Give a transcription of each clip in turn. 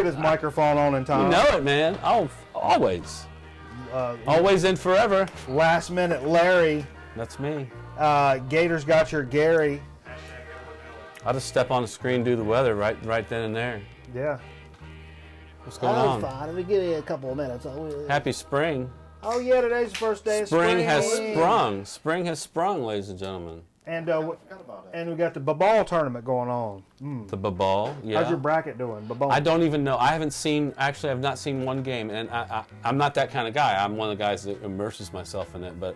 get his microphone on in time. You know it, man. Oh, always. Always and forever. Last minute, Larry. That's me. Gators got your Gary. I'll just step on the screen, do the weather right then and there. Yeah. What's going on? Fine. It'll give you a couple of minutes. Happy spring. Oh yeah, today's the first day of spring. Spring has sprung. Spring has sprung, ladies and gentlemen. And we got the Babal tournament going on. The Babal, yeah. How's your bracket doing, Babal? I don't even know. I haven't seen. Actually, I've not seen one game, and I'm not that kind of guy. I'm one of the guys that immerses myself in it, but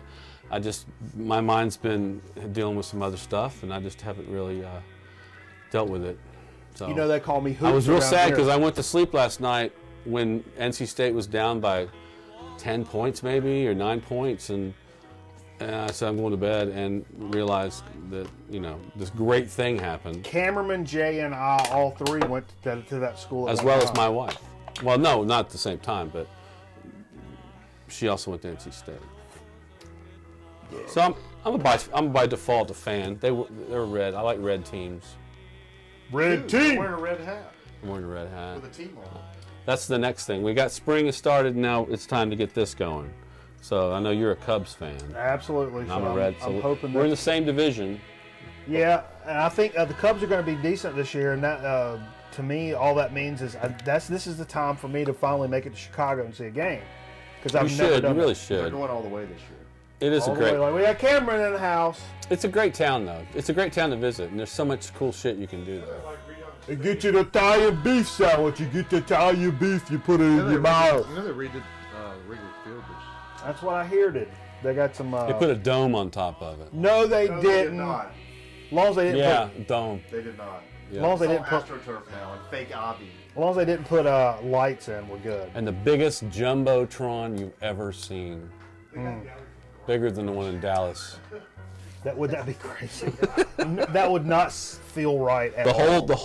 my mind's been dealing with some other stuff, and I just haven't really dealt with it. So you know they call me Hoops. I was real around sad here. because I went to sleep last night when NC State was down by 10 points maybe, or 9 points, and I said I'm going to bed and realized that, this great thing happened. Cameraman, Jay, and I, all three went to that school. As well as my wife. Well, no, not at the same time, but she also went to NC State. Yeah. So I'm by default a fan. They're red. I like red teams. Red team. I'm wearing a red hat. I'm wearing a red hat. With a team on. That's the next thing. We got spring has started. Now it's time to get this going. So I know you're a Cubs fan. Absolutely. I'm a Red. I'm hoping we're in the same division. Yeah, and I think the Cubs are going to be decent this year, and that to me, all that means is this is the time for me to finally make it to Chicago and see a game, because I've never done You really it. should. They're going all the way this year. It is All the way, like, we got Cameron in the house. It's a great town, though. It's a great town to visit, and there's so much cool shit you can do there. They get you the Italian beef sandwich. You get the Italian beef, you put it in your mouth. You know they redid Wrigley Field. That's what I heard. They got some. They put a dome on top of it. No, they No, didn't. they did not. As long as they didn't. Yeah, dome. They did not. As long as they It's didn't all put. AstroTurf now and fake Avi. As long as they didn't put lights in, we're good. And the biggest jumbotron you've ever seen. Bigger than the one in Dallas. Would that be crazy? That would not feel right at all. The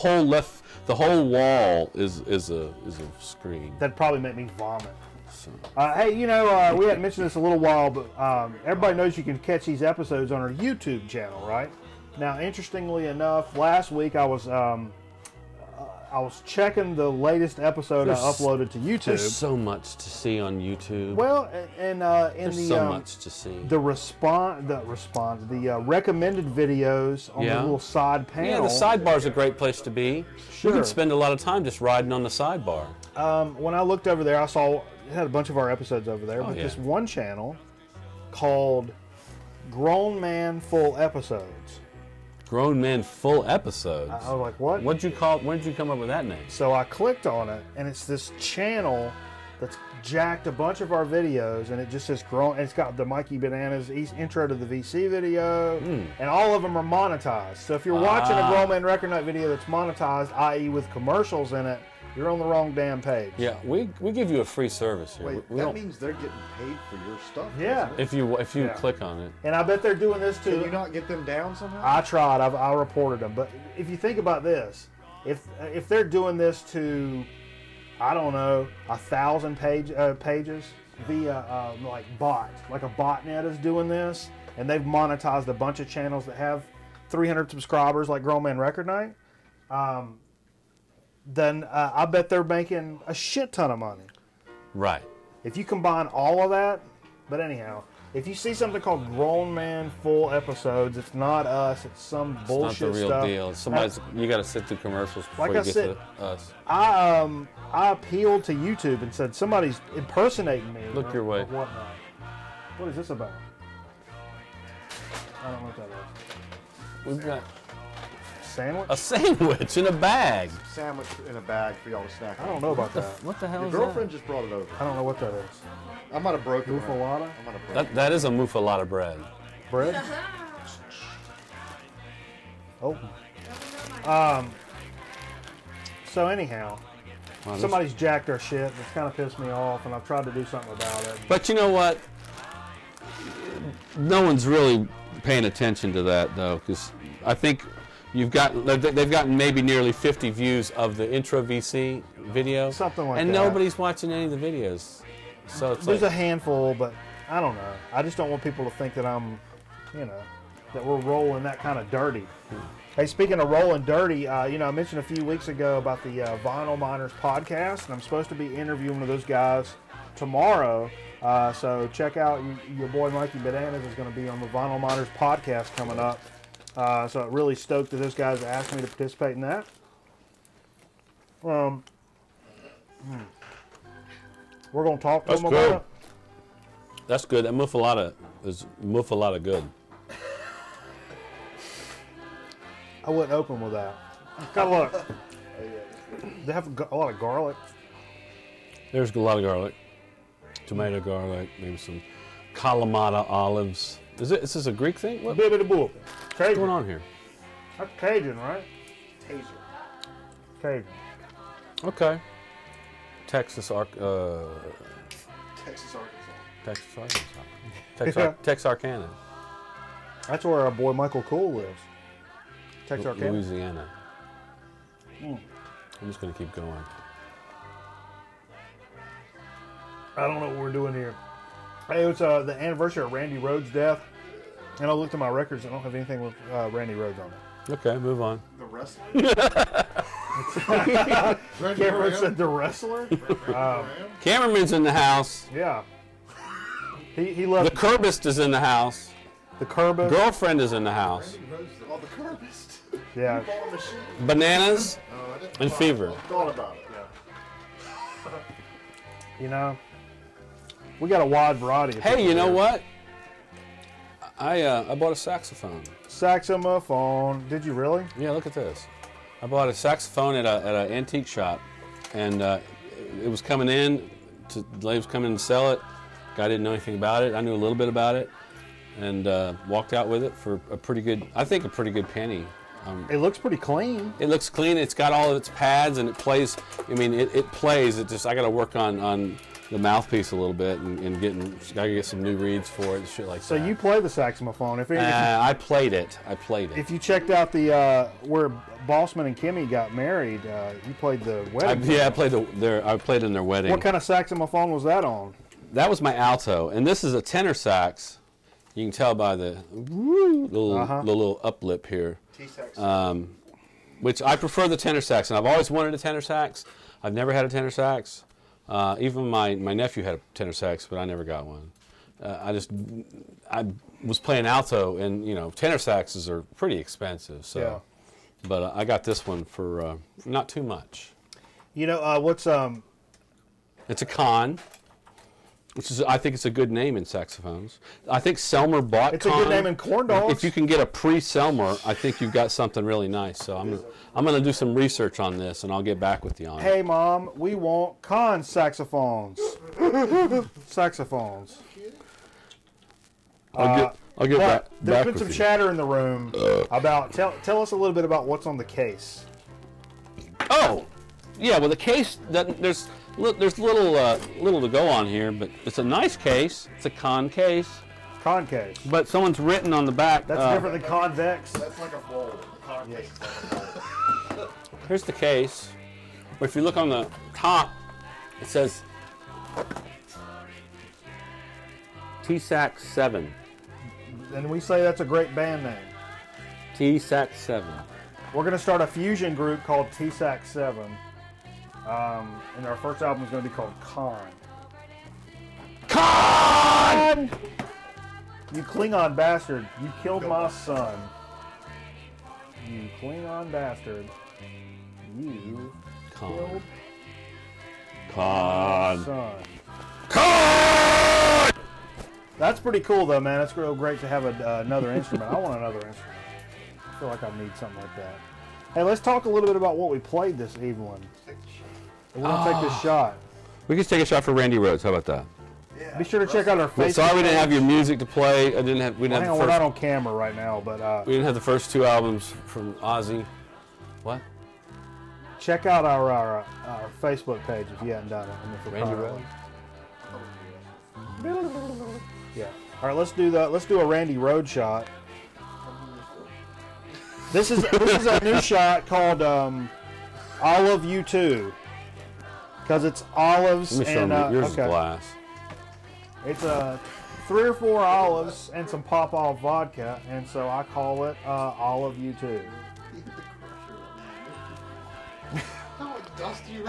whole wall is a screen. That'd probably make me vomit. So. Hey, we hadn't mentioned this a little while, but everybody knows you can catch these episodes on our YouTube channel, right? Now, interestingly enough, last week I was checking the latest episode I uploaded to YouTube. There's so much to see on YouTube. Well, and in There's so much to see. The recommended videos on the little side panel. Yeah, the sidebar's a great place to be. Sure. You can spend a lot of time just riding on the sidebar. When I looked over there, I saw it had a bunch of our episodes over there, but this one channel called Grown Man Full Episodes. Grown Men Full Episodes. I was like, what? When did you come up with that name? So I clicked on it, and it's this channel that's jacked a bunch of our videos, and it just says grown. And it's got the Mikey Bananas intro to the VC video, and all of them are monetized. So if you're watching a Grown Man Record Night video that's monetized, i.e. with commercials in it, you're on the wrong damn page. Yeah, we give you a free service here. Wait, that means they're getting paid for your stuff. Yeah. If you click on it. And I bet they're doing this too. Can you not get them down somehow? I tried. I reported them. But if you think about this, if they're doing this to, I don't know, 1,000 pages via like a botnet is doing this, and they've monetized a bunch of channels that have 300 subscribers, like Grown Man Record Night. Then I bet they're making a shit ton of money. Right. If you combine all of that, but anyhow, if you see something called Grown Man Full Episodes, it's not us, it's some bullshit It's not the real stuff. deal. You got to sit through commercials before Like you I get said, to us. I appealed to YouTube and said, somebody's impersonating me. Look your way. Or whatnot. What is this about? I don't know what that is. We've got Sandwich? a sandwich in a bag. Sandwich in a bag for y'all to snack on. I don't know about that. What the hell Your is girlfriend just brought it over. I don't know what that is. I might have broken it. Muffalata? I might have broken that? That is a muffalata bread. Bread? Oh. So anyhow, Wow, somebody's jacked our shit. It's kind of pissed me off, and I've tried to do something about it. But you know what? No one's really paying attention to that, though, because I think they've gotten maybe nearly 50 views of the intro VC video. Something like and that. nobody's watching any of the videos. So it's There's like, a handful, but I don't know. I just don't want people to think that that we're rolling that kind of dirty. Hey, speaking of rolling dirty, I mentioned a few weeks ago about the Vinyl Miners podcast, and I'm supposed to be interviewing one of those guys tomorrow. So check out your boy Mikey Bananas is going to be on the Vinyl Miners podcast coming up. So really stoked that those guys asked me to participate in that. We're going to talk to them about it. That's good. That muffalata is good. I wouldn't open with that. Got a lot. They have a lot of garlic. There's a lot of garlic, tomato garlic, maybe some Kalamata olives. Is this a Greek thing? What's going on here? That's Cajun, right? Cajun. Okay. Texas, Arkansas. Texarkana. That's where our boy Michael Cool lives. Texarkana. Louisiana. I'm just going to keep going. I don't know what we're doing here. Hey, it's the anniversary of Randy Rhoads' death. And I looked at my records. I don't have anything with Randy Rhoads on it. Okay, move on. The wrestler? Cameron said the wrestler? Cameraman's in the house. Yeah. He loved The curbist is in the house. the Curbist. Girlfriend is in the house. Oh, the curbist. Yeah. Bananas and fever. Thought about it. We got a wide variety of Hey, people you know here. what? I bought a saxophone. Saxophone. Did you really? Yeah, look at this. I bought a saxophone at an antique shop, and it was coming in. The lady was coming in to sell it. Guy didn't know anything about it. I knew a little bit about it, and walked out with it for a pretty good penny. It looks pretty clean. It looks clean. It's got all of its pads, and it plays. I mean, it plays. It just I got to work on the mouthpiece a little bit and gotta get some new reeds for it and shit like that. So you play the saxophone. I played it. If you checked out the where Bossman and Kimmy got married, you played the wedding. I played in their wedding. What kind of saxophone was that on? That was my alto, and this is a tenor sax. You can tell by the little uplip here. Which I prefer the tenor sax, and I've always wanted a tenor sax. I've never had a tenor sax. Even my nephew had a tenor sax, but I never got one. I was playing alto, and tenor saxes are pretty expensive. So, Yeah. But I got this one for not too much. What's It's a Con, I think it's a good name in saxophones. I think Selmer bought It's Con. a good name in corn dogs. If you can get a pre-Selmer, I think you've got something really nice. So I'm gonna do some research on this, and I'll get back with you on it. Hey, Mom, we want con saxophones. Saxophones. I'll get back There's been with some you. chatter in the room about. Tell us a little bit about what's on the case. Oh, yeah. Well, the case there's little to go on here, but it's a nice case. It's a Con case. Con case. But someone's written on the back. That's different than convex. That's like a bowl. The convex is like a bowl. Here's the case. But if you look on the top, it says T-Sax 7. And we say that's a great band name. T-Sax 7. We're going to start a fusion group called T-Sax 7. And our first album is going to be called Con. Con! You Klingon bastard. You killed my son. You Klingon bastard. You killed my Con. son. Con! That's pretty cool, though, man. It's real great to have another instrument. I want another instrument. I feel like I need something like that. Hey, let's talk a little bit about what we played this evening. We're going to take this shot. We can take a shot for Randy Rhoads. How about that? Be sure to check out our Facebook. Well, sorry we didn't have page. your music to play. We didn't have Hang on, the we're not first. on camera right now, but We didn't have the first two albums from Ozzy. What? check out our Facebook page if you haven't done it. Randy Rhoads. Yeah. All right, let's do that. Let's do a Randy Rhoads shot. This is a new shot called Olive You Too, because it's olives Let me show and them. Yours is glass. It's 3 or 4 olives and some Pop Off vodka, and so I call it Olive You Too. Dusty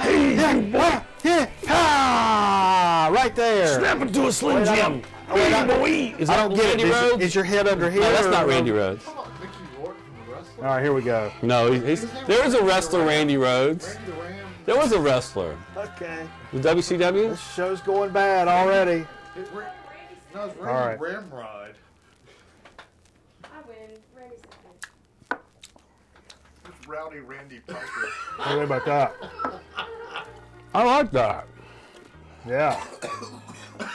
Right there. Snap into a Slim Wait, I Jim. don't- Is I that don't get Randy it. Rhodes? Is your head under here? No, that's or- not Randy Rhodes. How about Mickey Rourke from The Wrestler? All right, here we go. No, there was a wrestler, Randy Rhodes. Randy the Ram. There was a wrestler. Okay. The WCW? This show's going bad already. No, it's Randy All right. Ramrod. I win. Randy second. It's Rowdy Randy Piper. What about that? I like that. Yeah.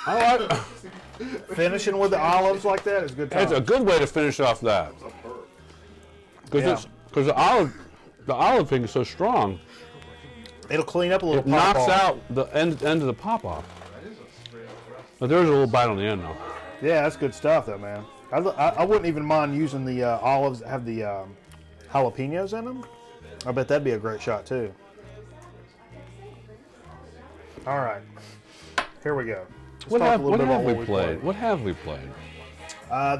I like. Finishing with the olives like that is good time. It's a good way to finish off that. Yeah. Because the olive thing is so strong. It'll clean up a little It knocks pop-off. out the end of the pop off. But there's a little bite on the end though. Yeah, that's good stuff, though, man. I wouldn't even mind using the olives that have the jalapenos in them. I bet that'd be a great shot, too. All right. Here we go. Let's What talk have, a little what bit about have what we played? What have we played?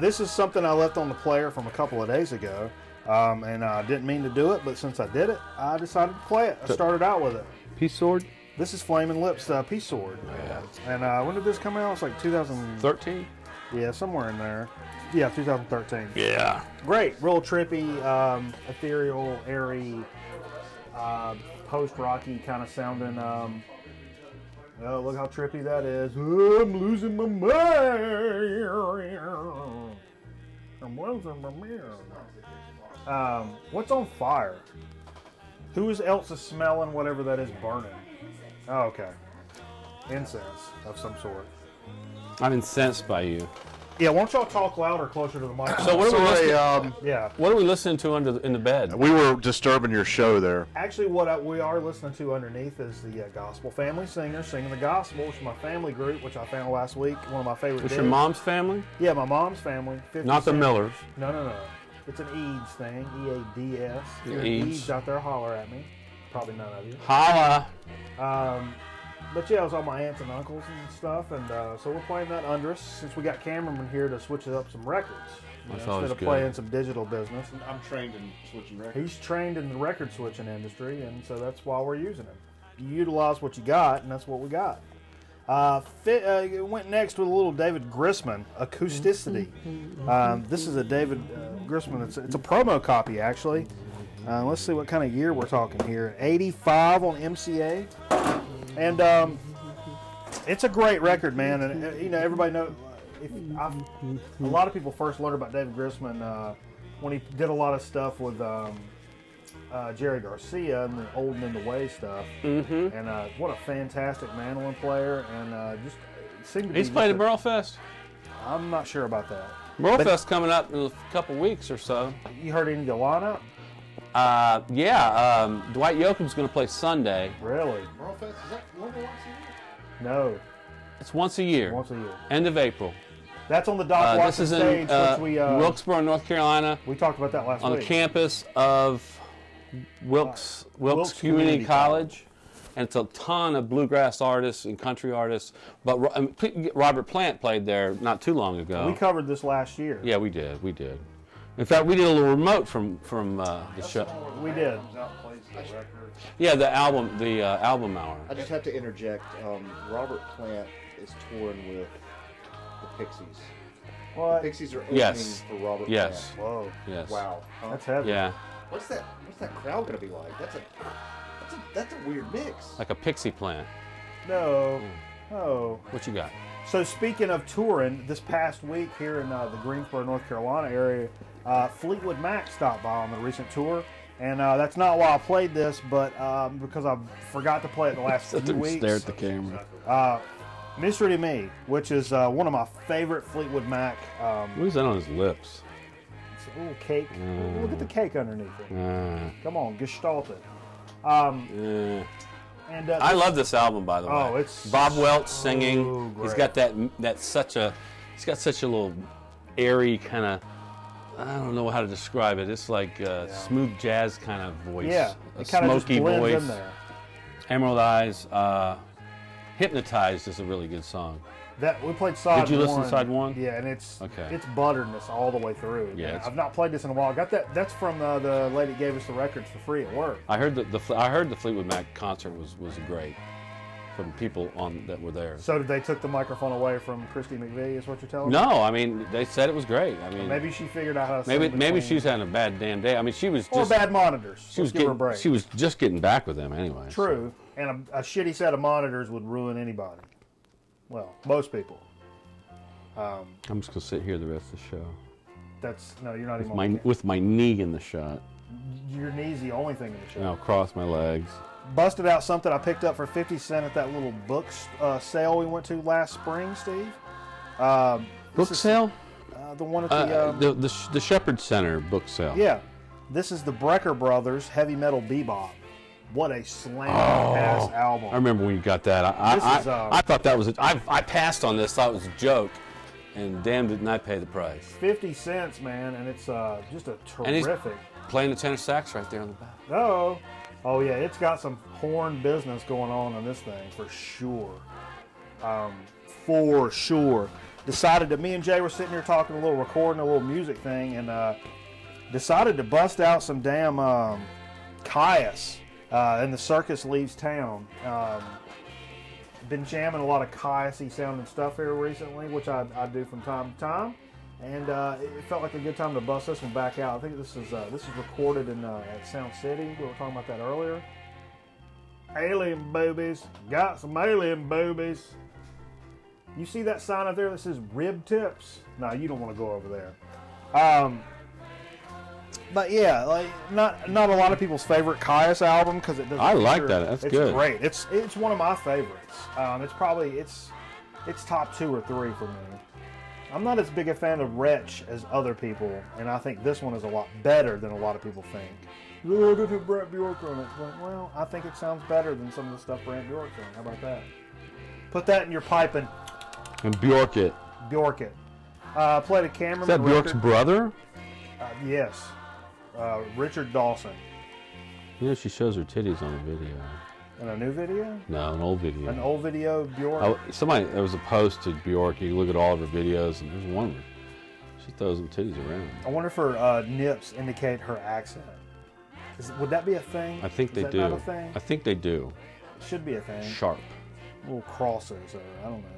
This is something I left on the player from a couple of days ago. And I didn't mean to do it, but since I did it, I decided to play it. I started out with it. Peace Sword? This is Flaming Lips Peace Sword. Yeah. And when did this come out? It's like 2000. 13? Yeah, somewhere in there. Yeah, 2013. Yeah. Great, real trippy, ethereal, airy, post-rocky kind of sounding. Oh, look how trippy that is. Oh, I'm losing my mind. I'm losing my mind. What's on fire? Who else is smelling whatever that is burning? Oh, okay. Incense of some sort. I'm incensed by you. Yeah, why don't y'all talk louder, closer to the mic? So what are we listening? Yeah. What are we listening to in the bed? We were disturbing your show there. Actually, what we are listening to underneath is the Gospel Family Singers singing the gospel, which is my family group, which I found last week. One of my favorite. It's your days. mom's family? Yeah, my mom's family. 50 Not the Cent. Millers. No. It's an Eads thing. EADS. If you're Eads. Eads out there, holler at me. Probably none of you. Holla. But yeah, it was all my aunts and uncles and stuff, and so we're playing that under us since we got cameraman here to switch up some records. That's always instead of good. playing some digital business. I'm trained in switching records. He's trained in the record switching industry, and so that's why we're using him. You utilize what you got, and that's what we got. Went next with a little David Grisman, Acousticity. This is a David Grisman. It's a promo copy, actually. Let's see what kind of year we're talking here. 85 on MCA. And it's a great record, man. And, you know, everybody knows. A lot of people first learned about David Grisman when he did a lot of stuff with Jerry Garcia and the Old and in the Way stuff. Mm-hmm. And what a fantastic mandolin player. And just seemed to be. He's played at Burlfest. I'm not sure about that. Burlfest coming up in a couple weeks or so. You heard any of the lineup? Dwight Yoakam's going to play Sunday. Really? Burlfest, is that one once a year? No. It's once a year. Once a year. End of April. That's on the Doc This Watson is stage, in which we Wilkesboro, North Carolina, we talked about that last on week. the campus of Wilkes Community College. And it's a ton of bluegrass artists and country artists. But Robert Plant played there not too long ago. We covered this last year. Yeah, we did. In fact, we did a little remote from the show. We did. Yeah, the album hour. I just have to interject. Robert Plant is touring with the Pixies. What? The Pixies are opening Yes. for Robert Yes. Whoa. Yes. Plant. Wow. Huh? That's heavy. Yeah, What's that crowd gonna be like? That's a weird mix. like a pixie plant. No. Oh. What you got? So speaking of touring, this past week here in the Greensboro, North Carolina area, Fleetwood Mac stopped by on the recent tour. And that's not why I played this, but because I forgot to play it the last few weeks. Stare at the camera. Mystery to Me, which is one of my favorite Fleetwood Mac. What is that on his lips? It's a little cake. Look at the cake underneath it. Come on, gestalt it. Yeah. And I love this album, by the way. Oh, it's Bob Welch singing. so He's great. got he's got such a little airy kind of, I don't know how to describe it. It's like smooth jazz kind of voice. Yeah, a it kind of just smoky blends voice. in there. Emerald eyes. Hypnotized is a really good song. That we played side one. Did you listen to side one? Yeah, and it's Okay. it's butterness all the way through. Yeah, I've not played this in a while. I got that. That's from the lady that gave us the records for free at work. I heard that I heard the Fleetwood Mac concert was great from people that were there. So did they took the microphone away from Christy McVie? Is what you're telling me? No, I mean they said it was great. I mean Maybe she figured out how to. maybe sing maybe between- she's having a bad damn day. I mean she was or just bad monitors. she was Let's give her a getting break. she was just getting back with them anyway. so. True, and a shitty set of monitors would ruin anybody. Well, most people. I'm just gonna sit here the rest of the show You're not even. with my knee in the shot. Your knee's the only thing in the show. And I'll cross my legs. Busted out something I picked up for 50 cents at that little book sale we went to last spring, Steve. Book sale? The one at the. The Shepherd Center book sale. Yeah. This is the Brecker Brothers Heavy Metal Bebop. What a slam-ass album. I remember when you got that. I thought that was I passed on this, thought it was a joke, and damn didn't I pay the price. 50 cents, man, and it's just a And he's terrific. playing the tenor sax right there on the back. Oh yeah, it's got some horn business going on in this thing for sure. For sure. Decided that me and Jay were sitting here talking a little, recording a little music thing, and decided to bust out some damn Caius. And the circus leaves town. Been jamming a lot of Caius-y sounding stuff here recently, which I do from time to time, and it felt like a good time to bust this one back out. I think this is recorded in at Sound City. We were talking about that earlier. Alien boobies, got some alien boobies. You see that sign up there that says rib tips? No, you don't want to go over there. But yeah, like not a lot of people's favorite Caius album because it doesn't. I like feature- that. That's it's good. Great. It's one of my favorites. It's probably it's top 2 or 3 for me. I'm not as big a fan of Wretch as other people, and I think this one is a lot better than a lot of people think. Oh, this is Brent Bjork on it. Like, well, I think it sounds better than some of the stuff Brent Bjork's on. How about that? Put that in your pipe and Bjork it. Bjork it. Played a Cameron. Is that Bjork's brother? Yes. Richard Dawson. You know she shows her titties on a video. In a new video? No, an old video. An old video of Bjork? There was a post to Bjork. You look at all of her videos, and there's one where she throws them titties around. I wonder if her nips indicate her accent. Would that be a thing? I think Is they that do. Not a thing? I think they do. It should be a thing. Sharp. Little crosses, or I don't know.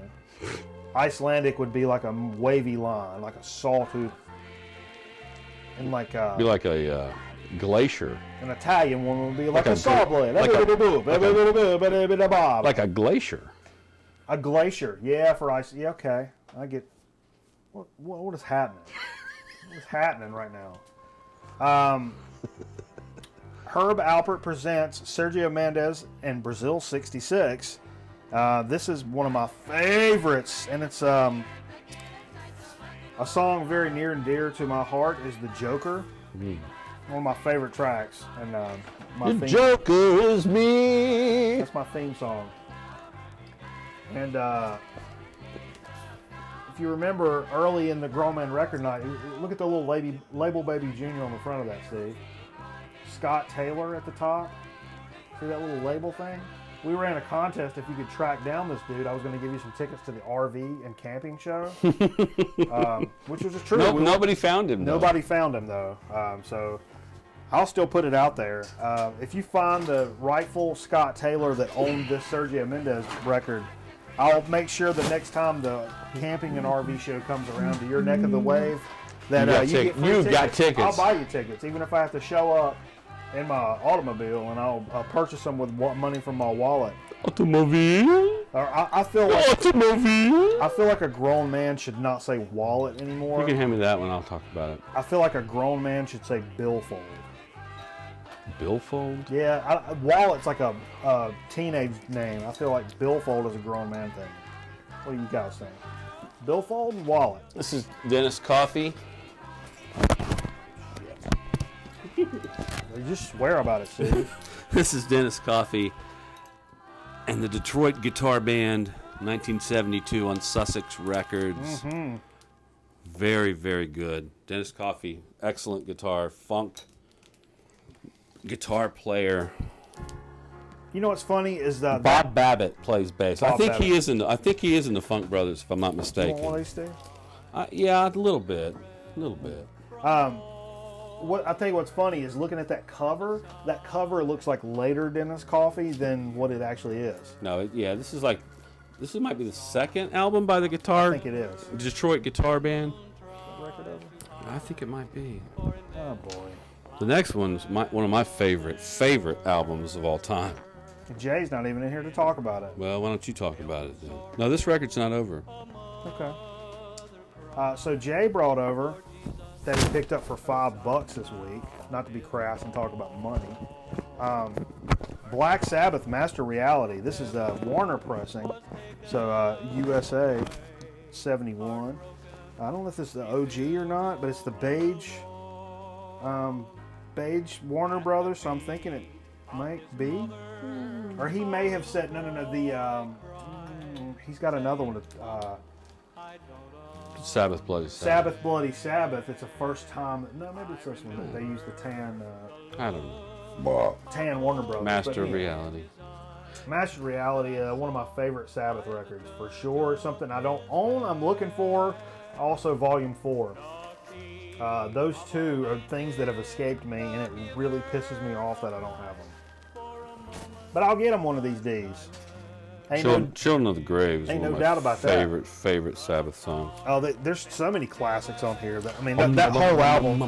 Icelandic would be like a wavy line, like a sawtooth. And like Be like a glacier. an Italian one would be like a a saw gl- blade. like Like Like a glacier. a glacier. Yeah, for ice. Yeah, okay. I get. What is happening? What's happening right now? Herb Alpert presents Sergio Mendes and Brazil '66. This is one of my favorites, and it's a song very near and dear to my heart. Is the Joker. One of my favorite tracks, and my The theme, Joker is me. that's my theme song. And if you remember early in the Grown Man Record Night, look at the little label Baby Junior on the front of that, Steve. Scott Taylor at the top. See that little label thing? We ran a contest. If you could track down this dude, I was going to give you some tickets to the RV and camping show, which was true. Nope, nobody found him. though. Nobody found him though, so I'll still put it out there. If you find the rightful Scott Taylor that owned this Sergio Mendes record, I'll make sure the next time the camping and RV show comes around to your neck of the wave, that You you get free you've got tickets. I'll buy you tickets, even if I have to show up in my automobile, and I'll purchase them with money from my wallet. Automobile. Or I feel like Automobile. I feel like a grown man should not say wallet anymore. You can hand me that one. I'll talk about it. I feel like a grown man should say billfold. Billfold. Yeah, wallet's like a teenage name. I feel like billfold is a grown man thing. What do you guys think? Billfold and wallet. This is Dennis Coffee. You just swear about it, Steve. This is Dennis Coffee and the Detroit Guitar Band, 1972 on Sussex Records. Very, very good. Dennis Coffee, excellent guitar, funk guitar player. You know what's funny is Bob Babbitt plays bass. I Bob think he Babbitt. is in. I think he is in the Funk Brothers, if I'm not You want mistaken. one of these, Steve? Yeah, a little bit. A little bit. What I think what's funny is looking at that cover. That cover looks like later Dennis Coffee than what it actually is. No, yeah, this might be the second album by the guitar. I think it is. Detroit Guitar Band. Record of it? I think it might be. Oh boy. The next one's one of my favorite albums of all time. Jay's not even in here to talk about it. Well, why don't you talk about it then? No, this record's not over. Okay. So Jay brought over that he picked up for $5 this week. Not to be crass and talk about money. Black Sabbath Master Reality. This is Warner pressing. So USA 71. I don't know if this is the OG or not, but it's the beige Warner Brothers. So I'm thinking it might be. Or he may have said no. He's got another one. Sabbath Bloody Sabbath Bloody Sabbath. It's a first time. No, maybe it's first one that they use the tan. I don't know. Tan Warner Brothers. Master But, yeah. Reality. Master Reality. One of my favorite Sabbath records for sure. Something I don't own. I'm looking for. Also, Volume 4. Those two are things that have escaped me, and it really pisses me off that I don't have them. But I'll get them one of these days. Children of the Grave is ain't one no of doubt my about that. favorite Sabbath songs. Oh, there's so many classics on here. That whole album,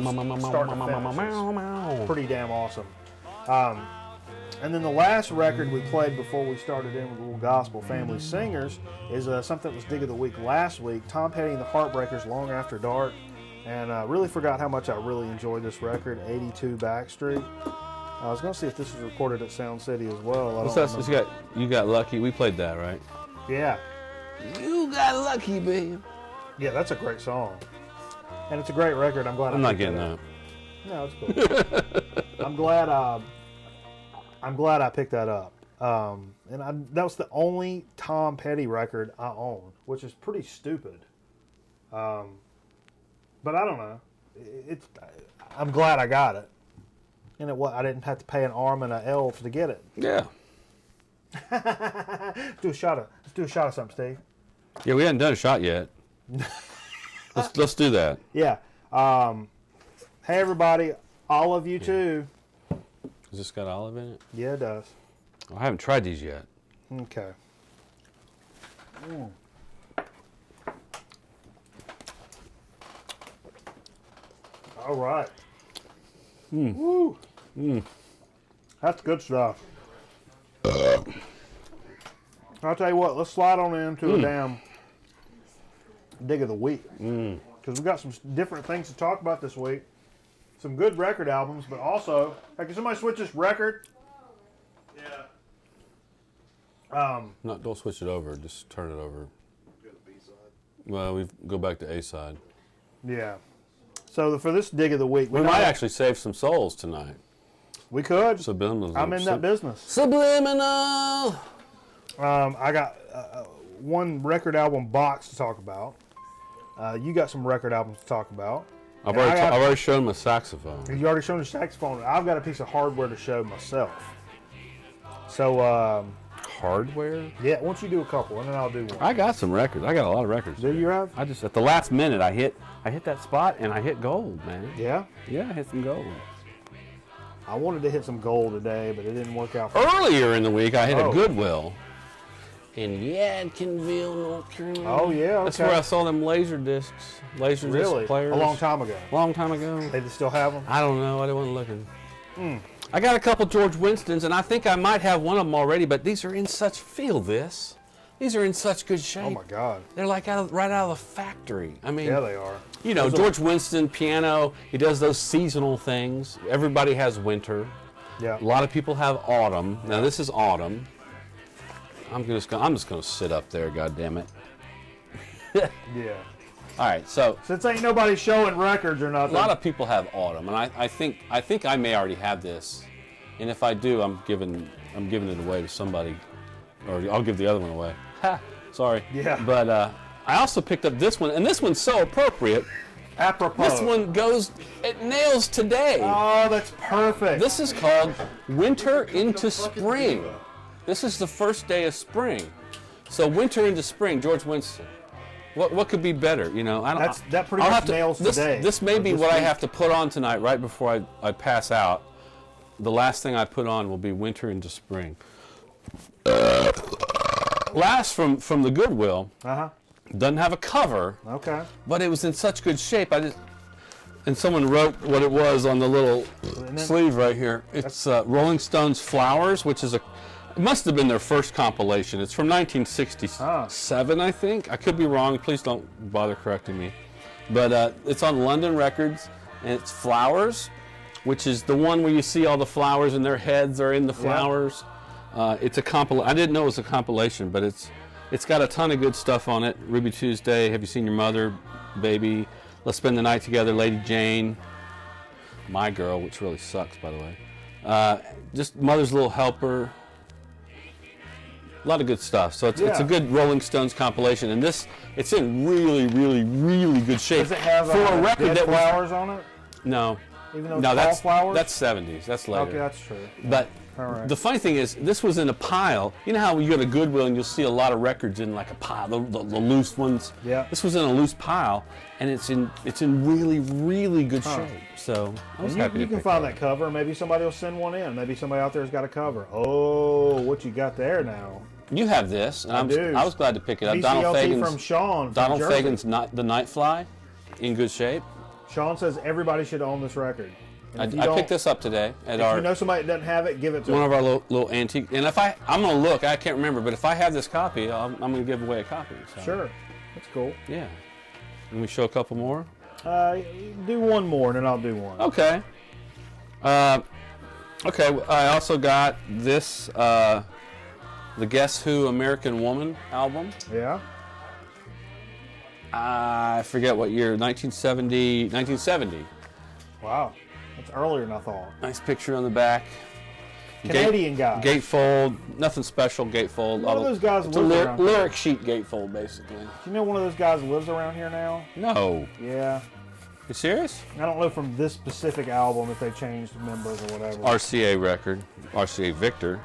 start to finish, is pretty damn awesome. And then the last record we played before we started in with the little gospel family singers is something that was Dig of the Week last week. Tom Petty and the Heartbreakers, Long After Dark. And I really forgot how much I really enjoyed this record, 82 Backstreet. I was going to see if this was recorded at Sound City as well. What's that? You got lucky. We played that, right? Yeah. You got lucky, babe. Yeah, that's a great song. And it's a great record. I'm glad I'm I not picked getting it up. that. No, it's cool. I'm glad I picked that up. That was the only Tom Petty record I own, which is pretty stupid. But I don't know. I'm glad I got it. And I didn't have to pay an arm and an L to get it. Yeah. Let's do a shot of something, Steve. Yeah, we hadn't done a shot yet. let's do that. Yeah. Hey everybody, olive you too. Has this got olive in it? Yeah, it does. I haven't tried these yet. Okay. All right. Woo. That's good stuff. I'll tell you what, let's slide on into a damn dig of the week. Because we got some different things to talk about this week. Some good record albums, but also, hey, can somebody switch this record? Yeah. No, don't switch it over. Just turn it over. Well, we go back to A side. Yeah. So for this dig of the week, We might actually save some souls tonight. We could. Subliminal. I'm in that business. Subliminal. I got one record album box to talk about. You got some record albums to talk about. I've already shown my saxophone. You already shown the saxophone. I've got a piece of hardware to show myself. So, Hardware? yeah, why don't you do a couple, and then I'll do one. I got some records. I got a lot of records. Do you have? I just at the last minute I hit that spot and I hit gold, man. Yeah? Yeah, I hit some gold. I wanted to hit some gold today, but it didn't work out. Earlier in the week I hit Oh. a Goodwill in Yadkinville, North Carolina. Oh, yeah, okay. That's where I saw them laser disc Really? players. A long time ago. Long time ago. They still have them? I don't know. I wasn't looking. I got a couple George Winstons, and I think I might have one of them already, but these are in such, these are in such good shape. Oh, my God. They're like right out of the factory. I mean, Yeah, they are. you know, George Winston, piano, he does those seasonal things. Everybody has winter. Yeah. A lot of people have autumn. Now, this is autumn. I'm just gonna sit up there, goddammit. Yeah. All right, so Since ain't nobody showing records or a nothing. lot of people have autumn, and I think I may already have this, and if I do, I'm giving it away to somebody, or I'll give the other one away. Ha! Sorry. Yeah. But I also picked up this one, and this one's so appropriate. Apropos. This one it nails today. Oh, that's perfect. This is called Winter into Spring. This is the first day of spring. So winter into spring, George Winston. What could be better? You know, I don't. That pretty I'll much have to- nails this, today. This may be This what I week. have to put on tonight, right before I pass out. The last thing I put on will be winter into spring. Last from the Goodwill. Doesn't have a cover, Okay. but it was in such good shape. And someone wrote what it was on the little sleeve right here. It's Rolling Stones Flowers, which is it must have been their first compilation. It's from 1967, I think. I could be wrong. Please don't bother correcting me. But it's on London Records, and it's Flowers, which is the one where you see all the flowers and their heads are in the flowers. It's a compilation. I didn't know it was a compilation, but it's got a ton of good stuff on it. Ruby Tuesday, Have You Seen Your Mother, Baby, Let's Spend the Night Together, Lady Jane, My Girl, which really sucks, by the way. Just Mother's Little Helper. A lot of good stuff. So it's a good Rolling Stones compilation, and it's in really, really, really good shape. Does it have for a record dead that was, flowers on it? No. Even though No, it's that's fall flowers? that's 70s. That's later. Okay, that's true. But All right. the funny thing is, this was in a pile. You know how when you go to Goodwill and you'll see a lot of records in like a pile, the loose ones. Yeah. This was in a loose pile, and it's in really, really good shape. So I was And happy you to can pick find it that up. cover. Maybe somebody will send one in. Maybe somebody out there's got a cover. Oh, what you got there now? You have this, and do. I was glad to pick it up. VCLT from Sean from Donald Jersey. Fagen's The Nightfly, in good shape. Sean says everybody should own this record. And if you I don't- picked this up today at If our you know somebody that doesn't have it, give it to one them. of our little antique. And if I'm gonna look, I can't remember, but if I have this copy, I'm gonna give away a copy. So. Sure. That's cool. Yeah. Can we show a couple more? Do one more, and then I'll do one. Okay. Okay. I also got this, the Guess Who American Woman album. Yeah. I forget what year, 1970. Wow. That's earlier than I thought. Nice picture on the back. Canadian guy. Gatefold, nothing special. Gatefold. One of those guys it's a lives around here. lyric sheet gatefold, basically. Do you know one of those guys lives around here now? No. Yeah. You serious? I don't know from this specific album if they changed members or whatever. RCA record, RCA Victor.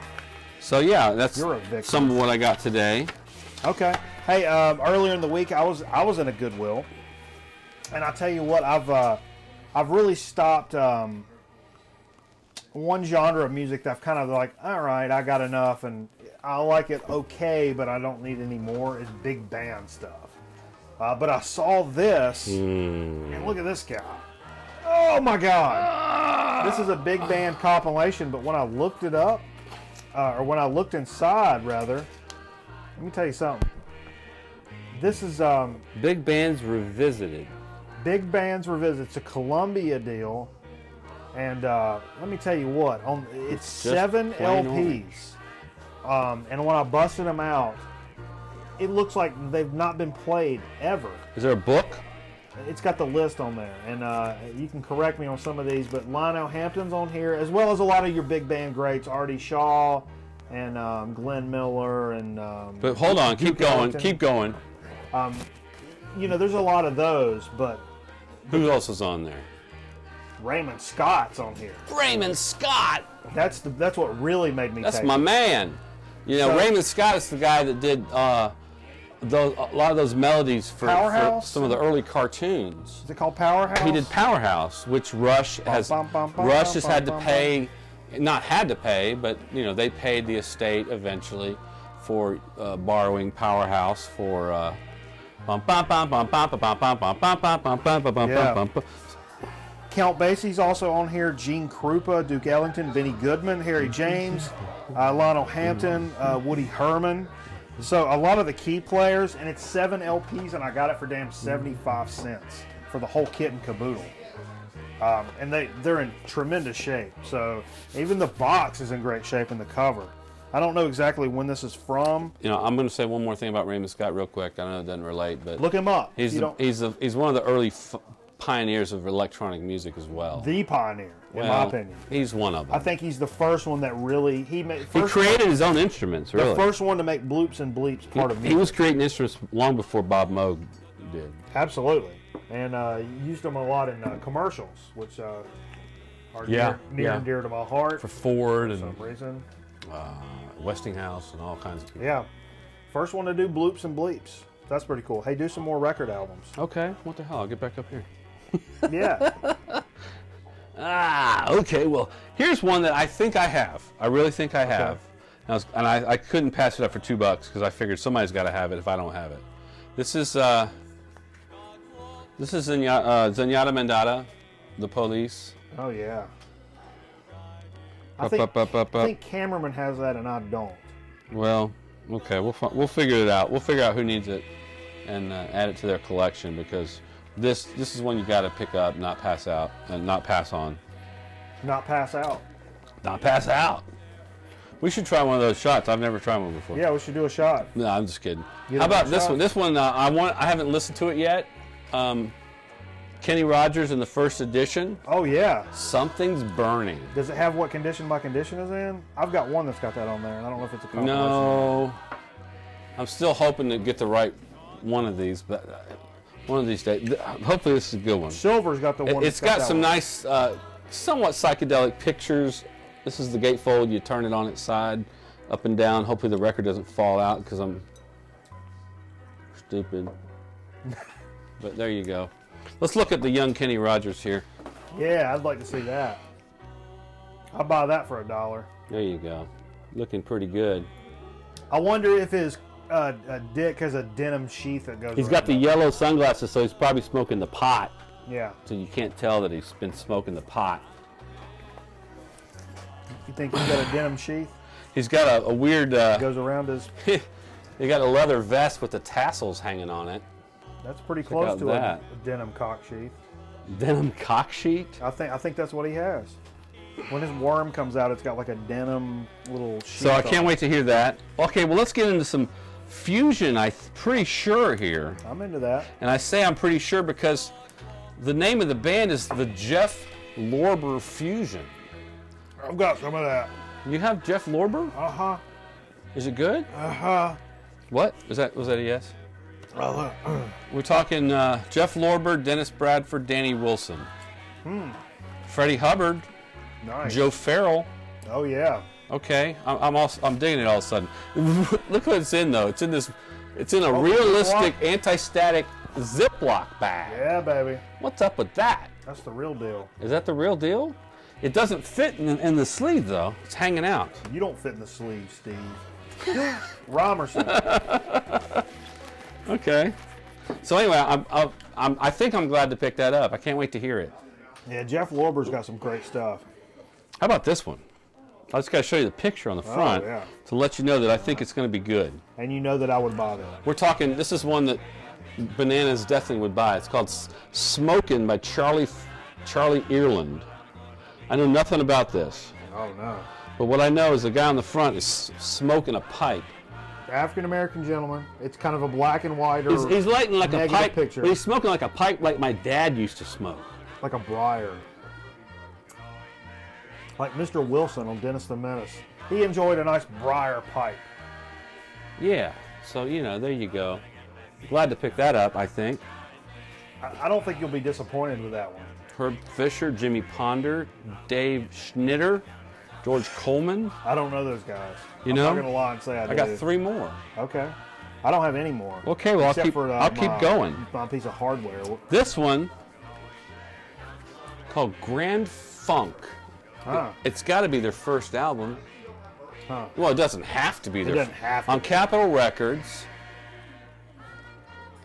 So yeah, that's You're a Victor. some of what I got today. Okay. Hey, earlier in the week I was in a Goodwill, and I tell you what, I've really stopped one genre of music that I've kind of like, all right, I got enough, and I like it okay, but I don't need any more. Is big band stuff. But I saw this, and look at this guy. Oh my God! This is a big band compilation, but when I looked it up, or when I looked inside, rather, let me tell you something. This is Big Bands Revisited. Big Bands Revisited. It's a Columbia deal, and let me tell you what. It's just 7 plain LPs, and when I busted them out, it looks like they've not been played ever. Is there a book? It's got the list on there, and you can correct me on some of these, but Lionel Hampton's on here, as well as a lot of your big band greats, Artie Shaw, and Glenn Miller, and But hold on, Duke keep going, Ellington. keep going. You know, there's a lot of those, but Who else is on there? Raymond Scott's on here. Raymond Scott. That's what really made me. That's take my it. man. You know, So- Raymond Scott is the guy that did a lot of those melodies for Powerhouse? some of the early cartoons. Is it called Powerhouse? He did Powerhouse, which Rush has bum, bum, bum, Rush bum, has bum, had to bum, pay, not had to pay, but you know they paid the estate eventually for borrowing Powerhouse for. Count Basie's also on here. Gene Krupa, Duke Ellington, Benny Goodman, Harry James, Lionel Hampton, Woody Herman. So a lot of the key players, and it's 7 LPs, and I got it for damn 75 cents for the whole kit and caboodle. And they're in tremendous shape. So even the box is in great shape in the cover. I don't know exactly when this is from. You know, I'm going to say one more thing about Raymond Scott real quick. I know it doesn't relate, but Look him up. he's You don't- he's one of the early pioneers of electronic music as well. the pioneer, in my Well, opinion. he's one of them. I think he's the first one that really He first created his own instruments, really. the first one to make bloops and bleeps part of music. He was creating instruments long before Bob Moog did. Absolutely, and used them a lot in commercials, which are Yeah, near yeah. and dear to my heart For Ford for and some reason. Westinghouse and all kinds of people. Yeah. First one to do bloops and bleeps. That's pretty cool. Hey, do some more record albums. Okay, what the hell? I'll get back up here. Yeah. Okay, well, here's one that I think I have. I really think I have. And I couldn't pass it up for $2 because I figured somebody's got to have it if I don't have it. This is Zenyatta Mendata, The Police. Oh, yeah. I think Cameraman has that and I don't. Well, okay, we'll figure it out. We'll figure out who needs it and add it to their collection because this is one you got to pick up, not pass out, and not pass on. Not pass out. Not pass out. We should try one of those shots. I've never tried one before. Yeah, we should do a shot. No, I'm just kidding. You How don't about want a this shot? one? This one, I haven't listened to it yet. Kenny Rogers in the first edition. Oh, yeah. Something's Burning. Does it have what condition by condition is in? I've got one that's got that on there, and I don't know if it's a compilation. No. I'm still hoping to get the right one of these, but one of these days. Hopefully this is a good one. Silver's got the one. It's got some nice, somewhat psychedelic pictures. This is the gatefold. You turn it on its side, up and down. Hopefully the record doesn't fall out because I'm stupid. But there you go. Let's look at the young Kenny Rogers here. Yeah, I'd like to see that. I'll buy that for $1. There you go. Looking pretty good. I wonder if his dick has a denim sheath that goes. He's around got the it. yellow sunglasses, so he's probably smoking the pot. Yeah. So you can't tell that he's been smoking the pot. You think he's got a denim sheath? He's got a weird. Goes around his. He got a leather vest with the tassels hanging on it. That's pretty Check close out to that. a denim cock sheath. Denim cock sheet. I think that's what he has. When his worm comes out, it's got like a denim little sheath. So I can't wait to hear that. Okay, well let's get into some fusion. I'm pretty sure here, I'm into that. and I say I'm pretty sure because the name of the band is the Jeff Lorber Fusion. I've got some of that. You have Jeff Lorber? Uh-huh. Is it good? Uh-huh. What? Was that a yes? We're talking Jeff Lorber, Dennis Bradford, Danny Wilson, Freddie Hubbard, Nice. Joe Farrell. Oh, yeah. Okay, I'm digging it all of a sudden. Look what it's in though. It's in a Oh, realistic Ziploc? anti-static Ziploc bag. Yeah, baby. What's up with that? That's the real deal. Is that the real deal? It doesn't fit in the sleeve though. It's hanging out. You don't fit in the sleeve, Steve. Romerson. Okay. So anyway, I think I'm glad to pick that up. I can't wait to hear it. Yeah, Jeff Lorber's got some great stuff. How about this one? I just got to show you the picture on the front yeah. to let you know that I think it's going to be good. And you know that I would buy that. We're talking, this is one that Bananas definitely would buy. It's called Smokin' by Charlie Earland. I know nothing about this, Oh, no. but what I know is the guy on the front is smoking a pipe. African-American gentleman. It's kind of a black and white or He's lighting like a negative pipe, picture. but he's smoking like a pipe like my dad used to smoke. like a briar. Like Mr. Wilson on Dennis the Menace. He enjoyed a nice briar pipe. Yeah, so, there you go. Glad to pick that up, I think. I don't think you'll be disappointed with that one. Herb Fisher, Jimmy Ponder, Dave Schnitter, George Coleman. I don't know those guys. You I'm know? not going to lie and say I do. I got 3 more. Okay. I don't have any more. Okay, well, Except for, I'll keep going. My piece of hardware. This one, called Grand Funk. Huh. It's got to be their first album. Huh. Well, it doesn't have to be It their doesn't have to on be. Capitol Records.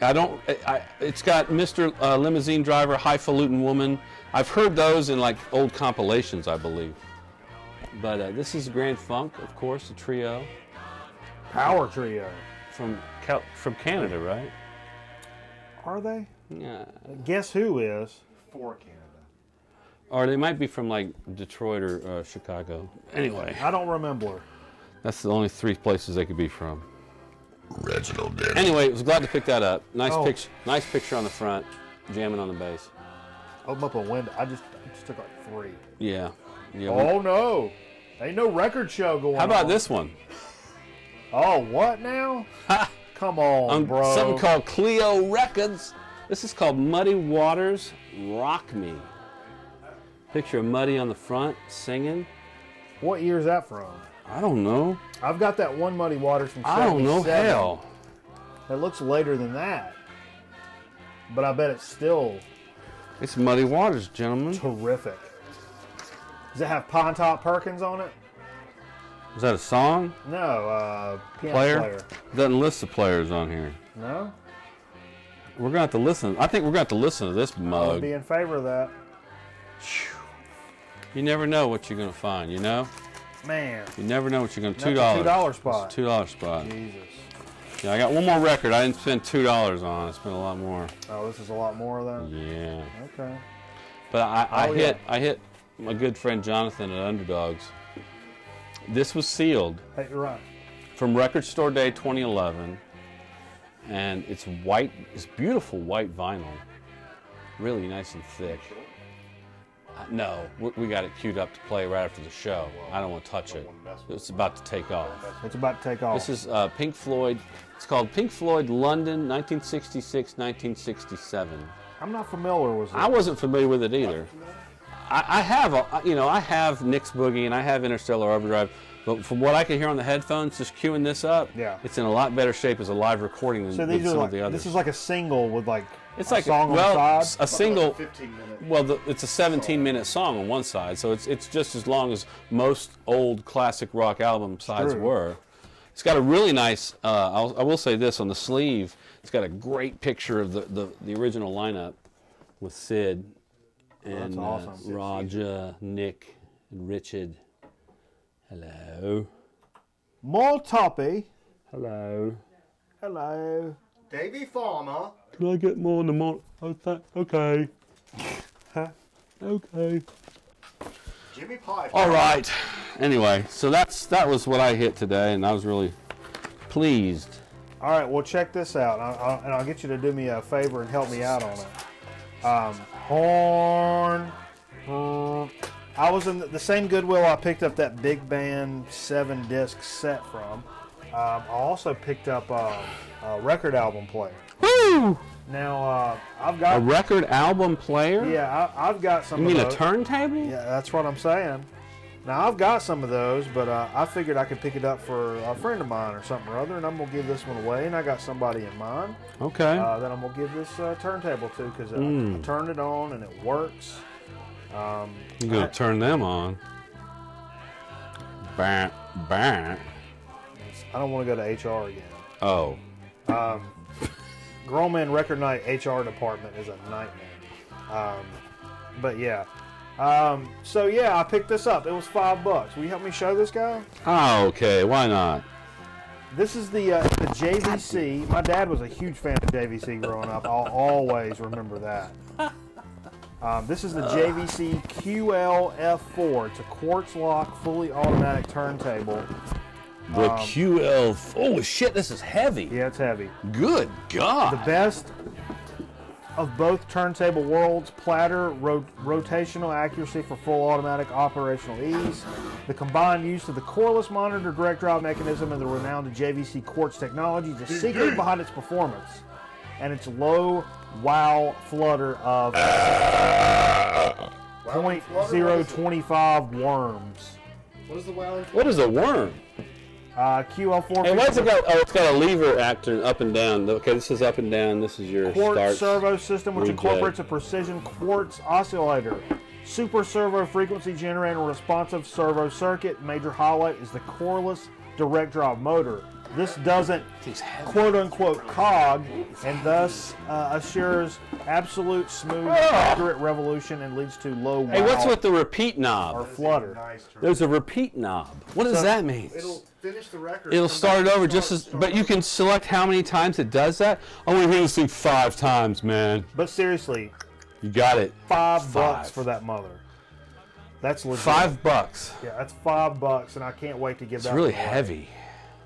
It's got Mr. Limousine Driver, Highfalutin Woman. I've heard those in like old compilations, I believe. But this is Grand Funk, of course, a trio Power Trio. from Canada, right? Are they? Yeah. Guess who is? For Canada. Or they might be from like Detroit or Chicago. Anyway, I don't remember. that's the only 3 places they could be from. Reginald Denny. Anyway, I was glad to pick that up. Nice Oh. picture. Nice picture on the front, jamming on the bass. Open up a window. I just took like 3. Yeah. Oh no. Ain't no record show going on. How about this one? Oh, what now? Come on, bro. Something called Clio Records. This is called Muddy Waters Rock Me. Picture of Muddy on the front singing. What year is that from? I don't know. I've got that one Muddy Waters from 77. I don't know. Hell. It looks later than that. But I bet it's still It's Muddy Waters, gentlemen. terrific. Does it have Pine Top Perkins on it? Is that a song? No, piano player. Doesn't list the players on here. No? We're going to have to listen. I think we're going to have to listen to this I would mug. be in favor of that. You never know what you're going to find, you know? Man. You never know what you're going to... That's $2. a $2 spot. It's a $2 spot. Jesus. Yeah, I got one more record I didn't spend $2 on. I spent a lot more. Oh, this is a lot more then? Yeah. Okay. But I Oh, hit my good friend Jonathan at Underdogs. This was sealed Hey, you're right. from Record Store Day 2011, and it's white. It's beautiful white vinyl, really nice and thick. No, we got it queued up to play right after the show. I don't want to touch it. It's about to take off. It's about to take off. This is Pink Floyd. It's called Pink Floyd London 1966-1967. I'm not familiar with it. I wasn't familiar with it either. I have, I have Nick's Boogie and I have Interstellar Overdrive, but from what I can hear on the headphones, just queuing this up, Yeah. it's in a lot better shape as a live recording than, So than these are some like, of the others. this is like a single with like It's a like song well, on the side. a single. 15-minute. Well, it's a 17-minute song on one side, so it's just as long as most old classic rock album sides True. were. It's got a really nice. I will say this on the sleeve. It's got a great picture of the original lineup with Sid and that's awesome. Roger, Nick, and Richard. Hello. More toppy. Hello. Hello. Davey Farmer. Can I get more than more? Okay. Huh? Okay. Jimmy Pie. All right. Anyway, so that was what I hit today, and I was really pleased. All right, well, check this out, and I'll get you to do me a favor and help me out on it. Horn. I was in the same Goodwill I picked up that Big Band 7-disc set from. I also picked up a record album player. Woo! Now, I've A got... record album player? Yeah, I've got some You of mean those. a turntable? Yeah, that's what I'm saying. Now, I've got some of those, but I figured I could pick it up for a friend of mine or something or other, and I'm going to give this one away, and I got somebody in mind Okay. that I'm going to give this turntable to because I turned it on, and it works. You're going to turn them on. Bah, bah. I don't want to go to HR again. Oh. Grown Man Record Night HR department is a nightmare. But yeah. So yeah, I picked this up. It was $5. Will you help me show this guy? Oh, okay. Why not? This is the JVC. My dad was a huge fan of JVC growing up. I'll always remember that. This is the JVC QL-F4. It's a quartz lock, fully automatic turntable. The QL. Oh, shit. This is heavy. Yeah, it's heavy. Good God. The best of both turntable worlds, platter, rotational accuracy for full automatic operational ease, the combined use of the coreless monitor direct drive mechanism and the renowned JVC quartz technology, the secret behind its performance, and its low wow flutter of 0.025 worms. What is the wow? What is a worm? QL4 Hey, why's it got? Oh, it's got a lever acting up and down. Okay, this is up and down. This is your quartz start. servo system, which reject. incorporates a precision quartz oscillator, super servo frequency generator, and responsive servo circuit. Major highlight is the coreless direct drive motor. This doesn't quote unquote cog, and thus assures absolute smooth, accurate revolution and leads to low wow Hey, what's with the repeat or knob? flutter. Nice turn. There's a repeat knob. What does that mean? It'll finish the record. It'll come start back over and just as, start but you can select how many times it does that. I want to hear this thing 5 times, man. But seriously, You got it. $5 for that mother. That's legit. $5. Yeah, that's $5, and I can't wait to give It's that really one away. heavy.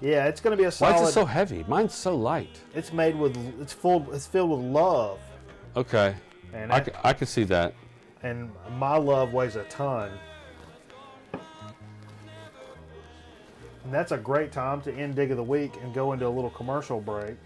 Yeah, it's going to be a Why solid. is it so heavy? Mine's so light. It's made with. It's full. It's filled with love, Okay. and I can see that. and my love weighs a ton. And that's a great time to end Dig of the Week and go into a little commercial break.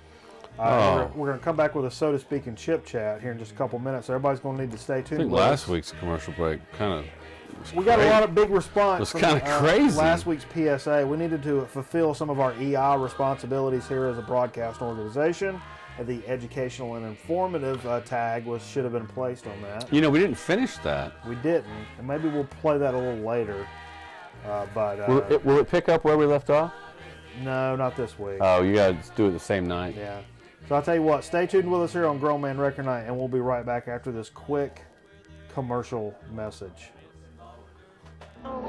We're going to come back with a So to Speak and Chip Chat here in just a couple minutes. So everybody's going to need to stay I tuned. think with last us. week's commercial break kind of We got a lot of big response. It was kind of crazy. Last week's PSA. We needed to fulfill some of our EI responsibilities here as a broadcast organization. The educational and informative tag should have been placed on that. You know, we didn't finish that. We didn't, and maybe we'll play that a little later. Will it pick up where we left off? No, not this week. Oh, you got to do it the same night. Yeah. So I'll tell you what, stay tuned with us here on Grown Man Record Night, and we'll be right back after this quick commercial message.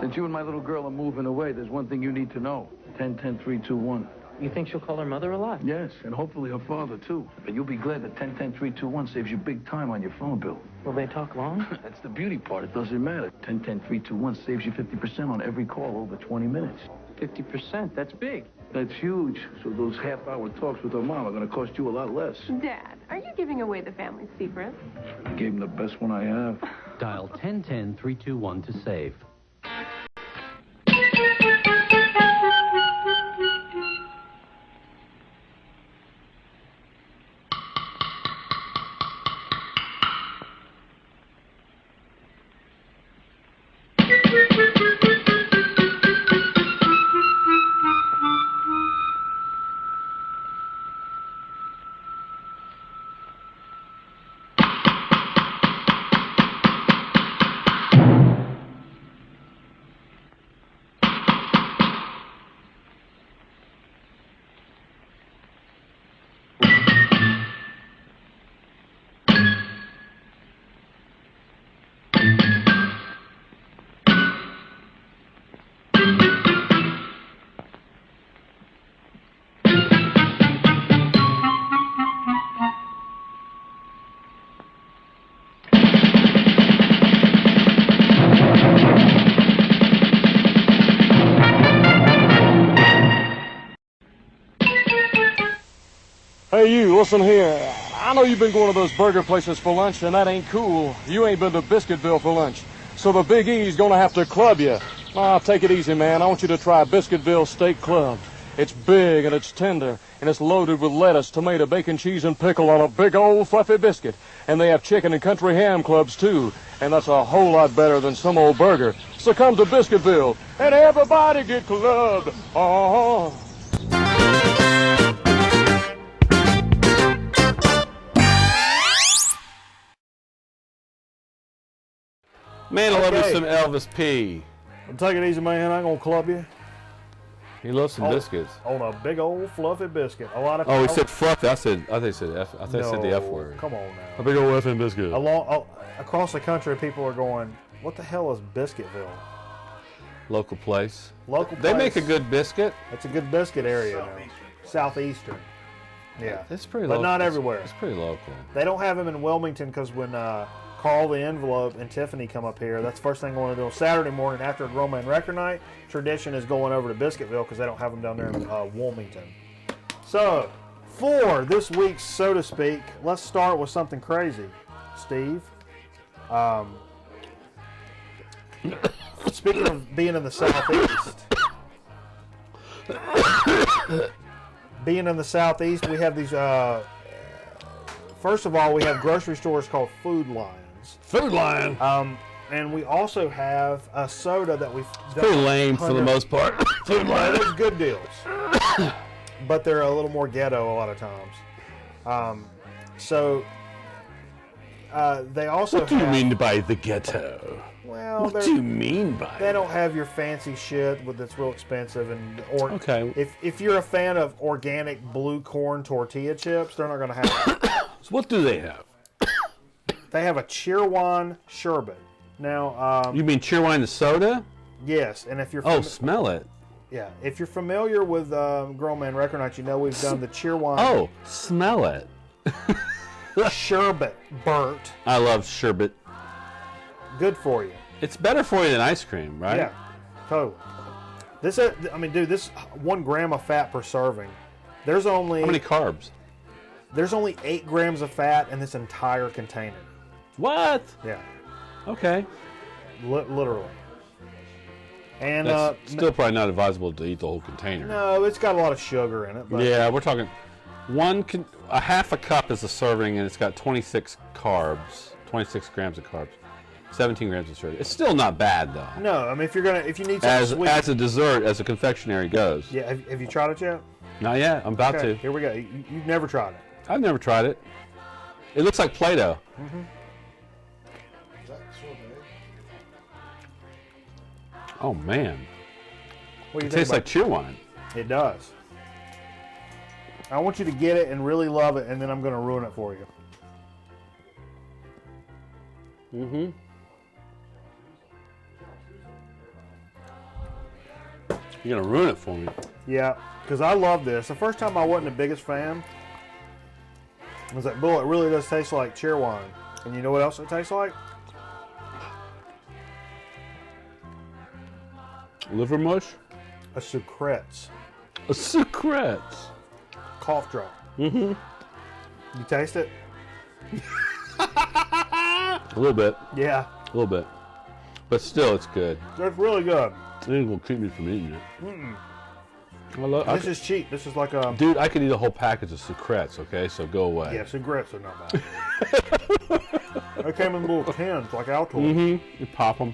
Since you and my little girl are moving away, there's one thing you need to know. 10-10-3-2-1. You think she'll call her mother a lot? Yes, and hopefully her father, too. But you'll be glad that 10-10-3-2-1 saves you big time on your phone bill. Will they talk long? That's the beauty part. It doesn't matter. 10-10-3-2-1 saves you 50% on every call over 20 minutes. 50%, that's big. That's huge. So those half-hour talks with her mom are going to cost you a lot less. Dad, are you giving away the family secret? I gave him the best one I have. Dial 10-10-321 to save. Hey, you, listen here. I know you've been going to those burger places for lunch, and that ain't cool. You ain't been to Biscuitville for lunch. So the Big E's gonna have to club you. Take it easy, man. I want you to try Biscuitville Steak Club. It's big, and it's tender, and it's loaded with lettuce, tomato, bacon, cheese, and pickle on a big old fluffy biscuit. And they have chicken and country ham clubs, too. And that's a whole lot better than some old burger. So come to Biscuitville, and everybody get clubbed. Uh-huh. Man, I love me Okay. some Elvis P. Take it easy, man. I ain't gonna club you. He loves some biscuits. On a big old fluffy biscuit. A lot of Oh, he said fluffy. I thought he said F. I thought he said the F word. Come on A now. big old effing biscuit. Across the country, people are going, what the hell is Biscuitville? Local place. Local They place. make a good biscuit. It's a good biscuit area now. Southeastern. Yeah. It's pretty But local. not everywhere. It's pretty local. They don't have them in Wilmington because when Carl the Envelope and Tiffany come up here, that's the first thing I want to do on Saturday morning after a Grown Man Record Night. Tradition is going over to Biscuitville because they don't have them down there in Wilmington. So, for this week's, so to speak, let's start with something crazy. Steve, speaking of being in the Southeast, we have these, first of all, we have grocery stores called Food Lions. Food Lion. And we also have a soda that we've done. Pretty lame for the most part. Food Lion. There's good deals, but they're a little more ghetto a lot of times. They also. What do you mean by the ghetto? Well, What do you mean by they don't have your fancy shit that's real expensive Okay. If you're a fan of organic blue corn tortilla chips, they're not going to have it. So what do they have? They have a Cheerwine sherbet. Now, You mean Cheerwine the soda? yes, and if you're Smell it. yeah, if you're familiar with Grown Man Record Night, you know we've done the Cheerwine Oh, smell it. sherbet, Bert. I love sherbet. Good for you. It's better for you than ice cream, right? Yeah, totally. This, this 1 gram of fat per serving. There's only How many carbs? There's only 8 grams of fat in this entire container. What? Yeah, Okay. literally. And That's still probably not advisable to eat the whole container. no, it's got a lot of sugar in it. But Yeah, we're talking a half a cup is a serving, and it's got 26 carbs, 26 grams of carbs. 17 grams of sugar. It's still not bad though. No, I mean if you need something sweet. As a dessert, as a confectionery goes. Yeah, have you tried it yet? Not yet. I'm about Okay, to. here we go. You've never tried it. I've never tried it. It looks like Play-Doh. Mm-hmm. Is that sorbet? Oh man. What do you It think tastes like cheerwine. It does. I want you to get it and really love it, and then I'm going to ruin it for you. Mm-hmm. You're going to ruin it for me. Yeah, because I love this. The first time I wasn't the biggest fan. I was like, "Bull, it really does taste like cheerwine." And you know what else it tastes like? Liver mush? A sucrets. A secrets. Cough drop. Mm-hmm. You taste it? A little bit. Yeah. A little bit. But still, it's good. It's really good. It ain't gonna keep me from eating it. Mm-mm. This is cheap. This is like a... Dude, I could eat a whole package of secrets, okay? So go away. Yeah, cigarettes are not bad. They came in little tins, like Altoids. Mm-hmm. You pop them.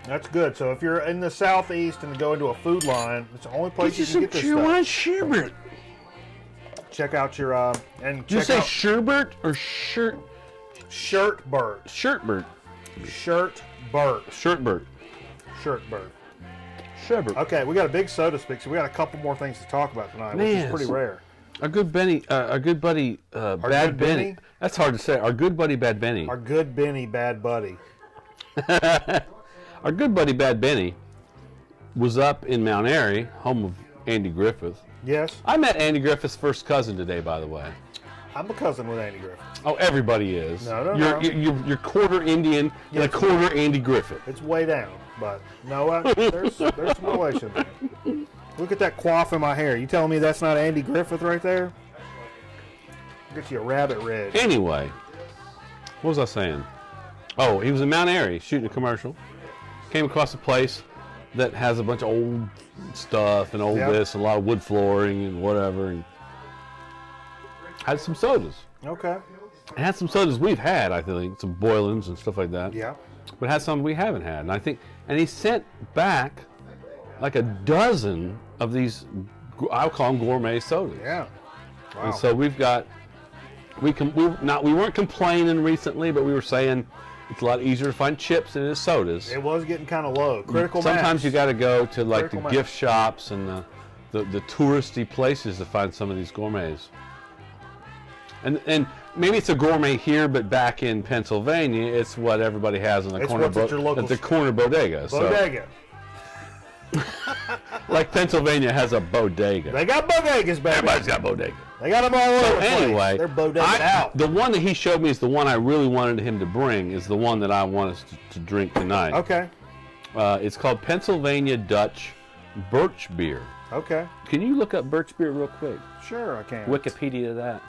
That's good. So if you're in the southeast and go into a food line, it's the only place you can get this stuff. sherbet. Check out your and Did you check say out sherbet or shirt? Shirtbert. Shirtbert. Shirtbert. Shirtbert. Shirtbert. Sherbet. Okay, we got a big soda speak, so we got a couple more things to talk about tonight, which is pretty rare. Our good buddy, Bad Benny. That's hard to say. Our good buddy, Bad Benny. Our good Benny, bad buddy. Our good buddy, Bad Benny, was up in Mount Airy, home of Andy Griffith. Yes. I met Andy Griffith's first cousin today, by the way. I'm a cousin with Andy Griffith. Oh, everybody is. No. You're quarter Indian and a quarter Andy Griffith. It's way down, but no, there's some relation there. Look at that coif in my hair. You telling me that's not Andy Griffith right there? Get you a rabbit red. Anyway, what was I saying? Oh, he was in Mount Airy shooting a commercial. Came across a place that has a bunch of old stuff and old this and a lot of wood flooring and whatever. And had some sodas. Okay. It had some sodas we've had, I think, some Boylans and stuff like that. Yeah. But it had some we haven't had. And I think, and he sent back like a dozen of these, I'll call them gourmet sodas. Yeah. Wow. And so we've got, we weren't complaining recently, but we were saying it's a lot easier to find chips than it is sodas. It was getting kind of low. Critical mass. Sometimes you got to go to like Critical the mass. gift shops and the touristy places to find some of these gourmets. And maybe it's a gourmet here, but back in Pennsylvania, it's what everybody has in the It's corner what's at your local at the corner bodega. Bodega. Like Pennsylvania has a bodega. They got bodegas, baby. Everybody's got bodega. They got them all over the place. Anyway, They're bodegaed out. the one that he showed me is the one I really wanted him to bring. Is the one that I want us to drink tonight. Okay. It's called Pennsylvania Dutch Birch Beer. Okay. Can you look up birch beer real quick? Sure, I can. Wikipedia that.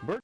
Birch.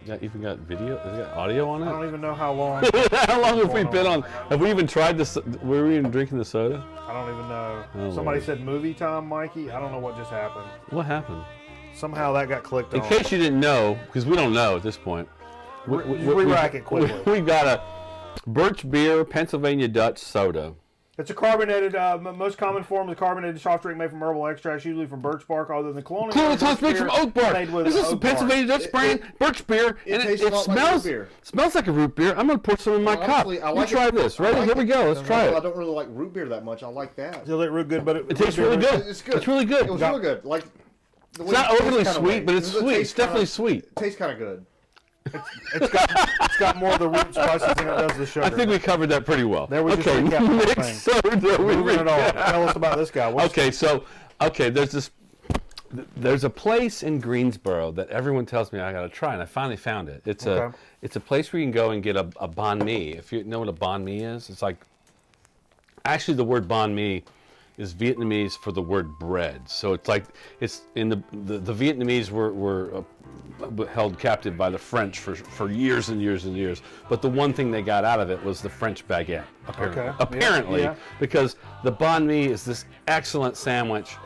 That even got video? Has it got audio on it? I don't even know how long. How long have we been on? Have we even tried this? Were we even drinking the soda? I don't even know. Oh, Somebody Lord. said movie time, Mikey. I don't know what just happened. What happened? Somehow that got clicked In on. case you didn't know, because we don't know at this point. Re-rack it quickly. We got a Birch Beer Pennsylvania Dutch soda. It's a carbonated, most common form of carbonated soft drink made from herbal extracts, usually from birch bark, other than colonial. It's made from oak bark. This is some Pennsylvania Dutch brand birch beer, and it smells like a root beer. I'm gonna pour some in my cup. I like try this. Ready? Here we go. Let's try it. I don't really like root beer that much. I like that. It's a little good, but It tastes really good. It's good. It's really good. It was really good. Like it's not overly sweet, but it's sweet. It's definitely sweet. It tastes kind of good. It's got more of the root spices than it does the sugar. I think we covered that pretty well. There we just okay, recapped the whole next thing. soda. Moving it on. Tell us about this guy. There's a place in Greensboro that everyone tells me I gotta try, and I finally found it. It's a place where you can go and get a banh mi. If you know what a banh mi is, it's like actually the word banh mi is Vietnamese for the word bread. So it's like it's in the Vietnamese were held captive by the French for years and years and years. But the one thing they got out of it was the French baguette. Apparently, because the banh mi is this excellent sandwich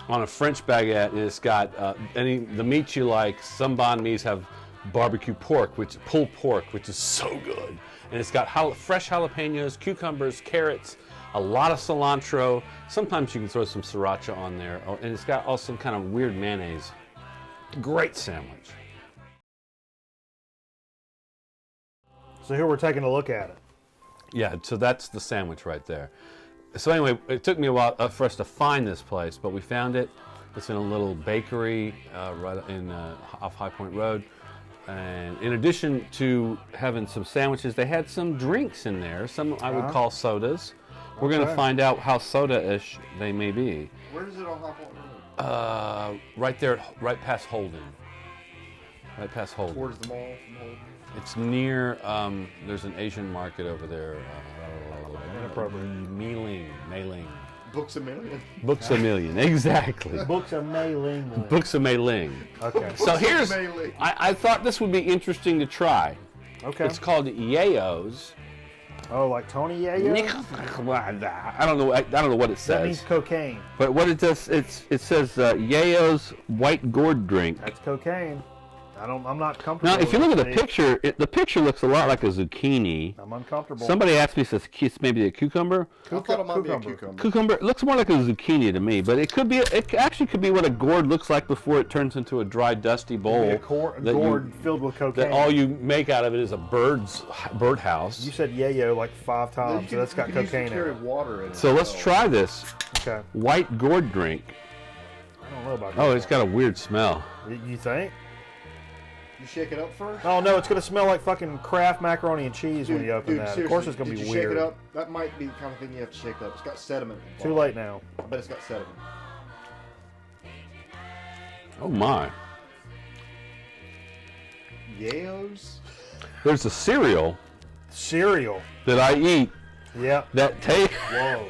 on a French baguette, and it's got the meat you like. Some banh mi's have barbecue pork, pulled pork, which is so good, and it's got fresh jalapenos, cucumbers, carrots, a lot of cilantro. Sometimes you can throw some sriracha on there, and it's got also some kind of weird mayonnaise. Great sandwich. So here we're taking a look at it. Yeah, so that's the sandwich right there. So anyway, it took me a while for us to find this place, but we found it. It's in a little bakery right in off High Point Road. And in addition to having some sandwiches, they had some drinks in there, some I would call sodas. We're going to find out how soda-ish they may be. Where is it on High Point Road? Right there, right past Holden. Right past Holden. Towards the mall from Holden? It's near, there's an Asian market over there. Mei-Ling. Books a Million. Books a Million, exactly. Books of Mei-Ling. Books of Mei-Ling. Okay. So here's, I thought this would be interesting to try. Okay. It's called Yayo's. Oh, like Tony Yayo? I don't know what it says. That means cocaine. But what it does, it says Yayo's white gourd drink. That's cocaine. I'm not comfortable. Now, if you with look at it. the picture, the picture looks a lot like a zucchini. I'm uncomfortable. Somebody asked me if it's maybe a cucumber. I thought it might be a cucumber. Cucumber. It looks more like a zucchini to me, but it could be. It actually could be what a gourd looks like before it turns into a dry, dusty bowl. A gourd filled with cocaine. That all you make out of it is a birdhouse. You said yayo like 5 times, so that's got cocaine in it. Water in it. So let's try this Okay. white gourd drink. I don't know about that. Oh, it's got a weird smell. You think? You shake it up first? Oh no, it's gonna smell like fucking Kraft macaroni and cheese when you open that. Seriously, Of course, it's gonna did be you weird. Shake it up? That might be the kind of thing you have to shake up. It's got sediment. Too late now. But it's got sediment. Oh my! Yayo's? There's a cereal Cereal. that I eat Yep. that tastes. Whoa.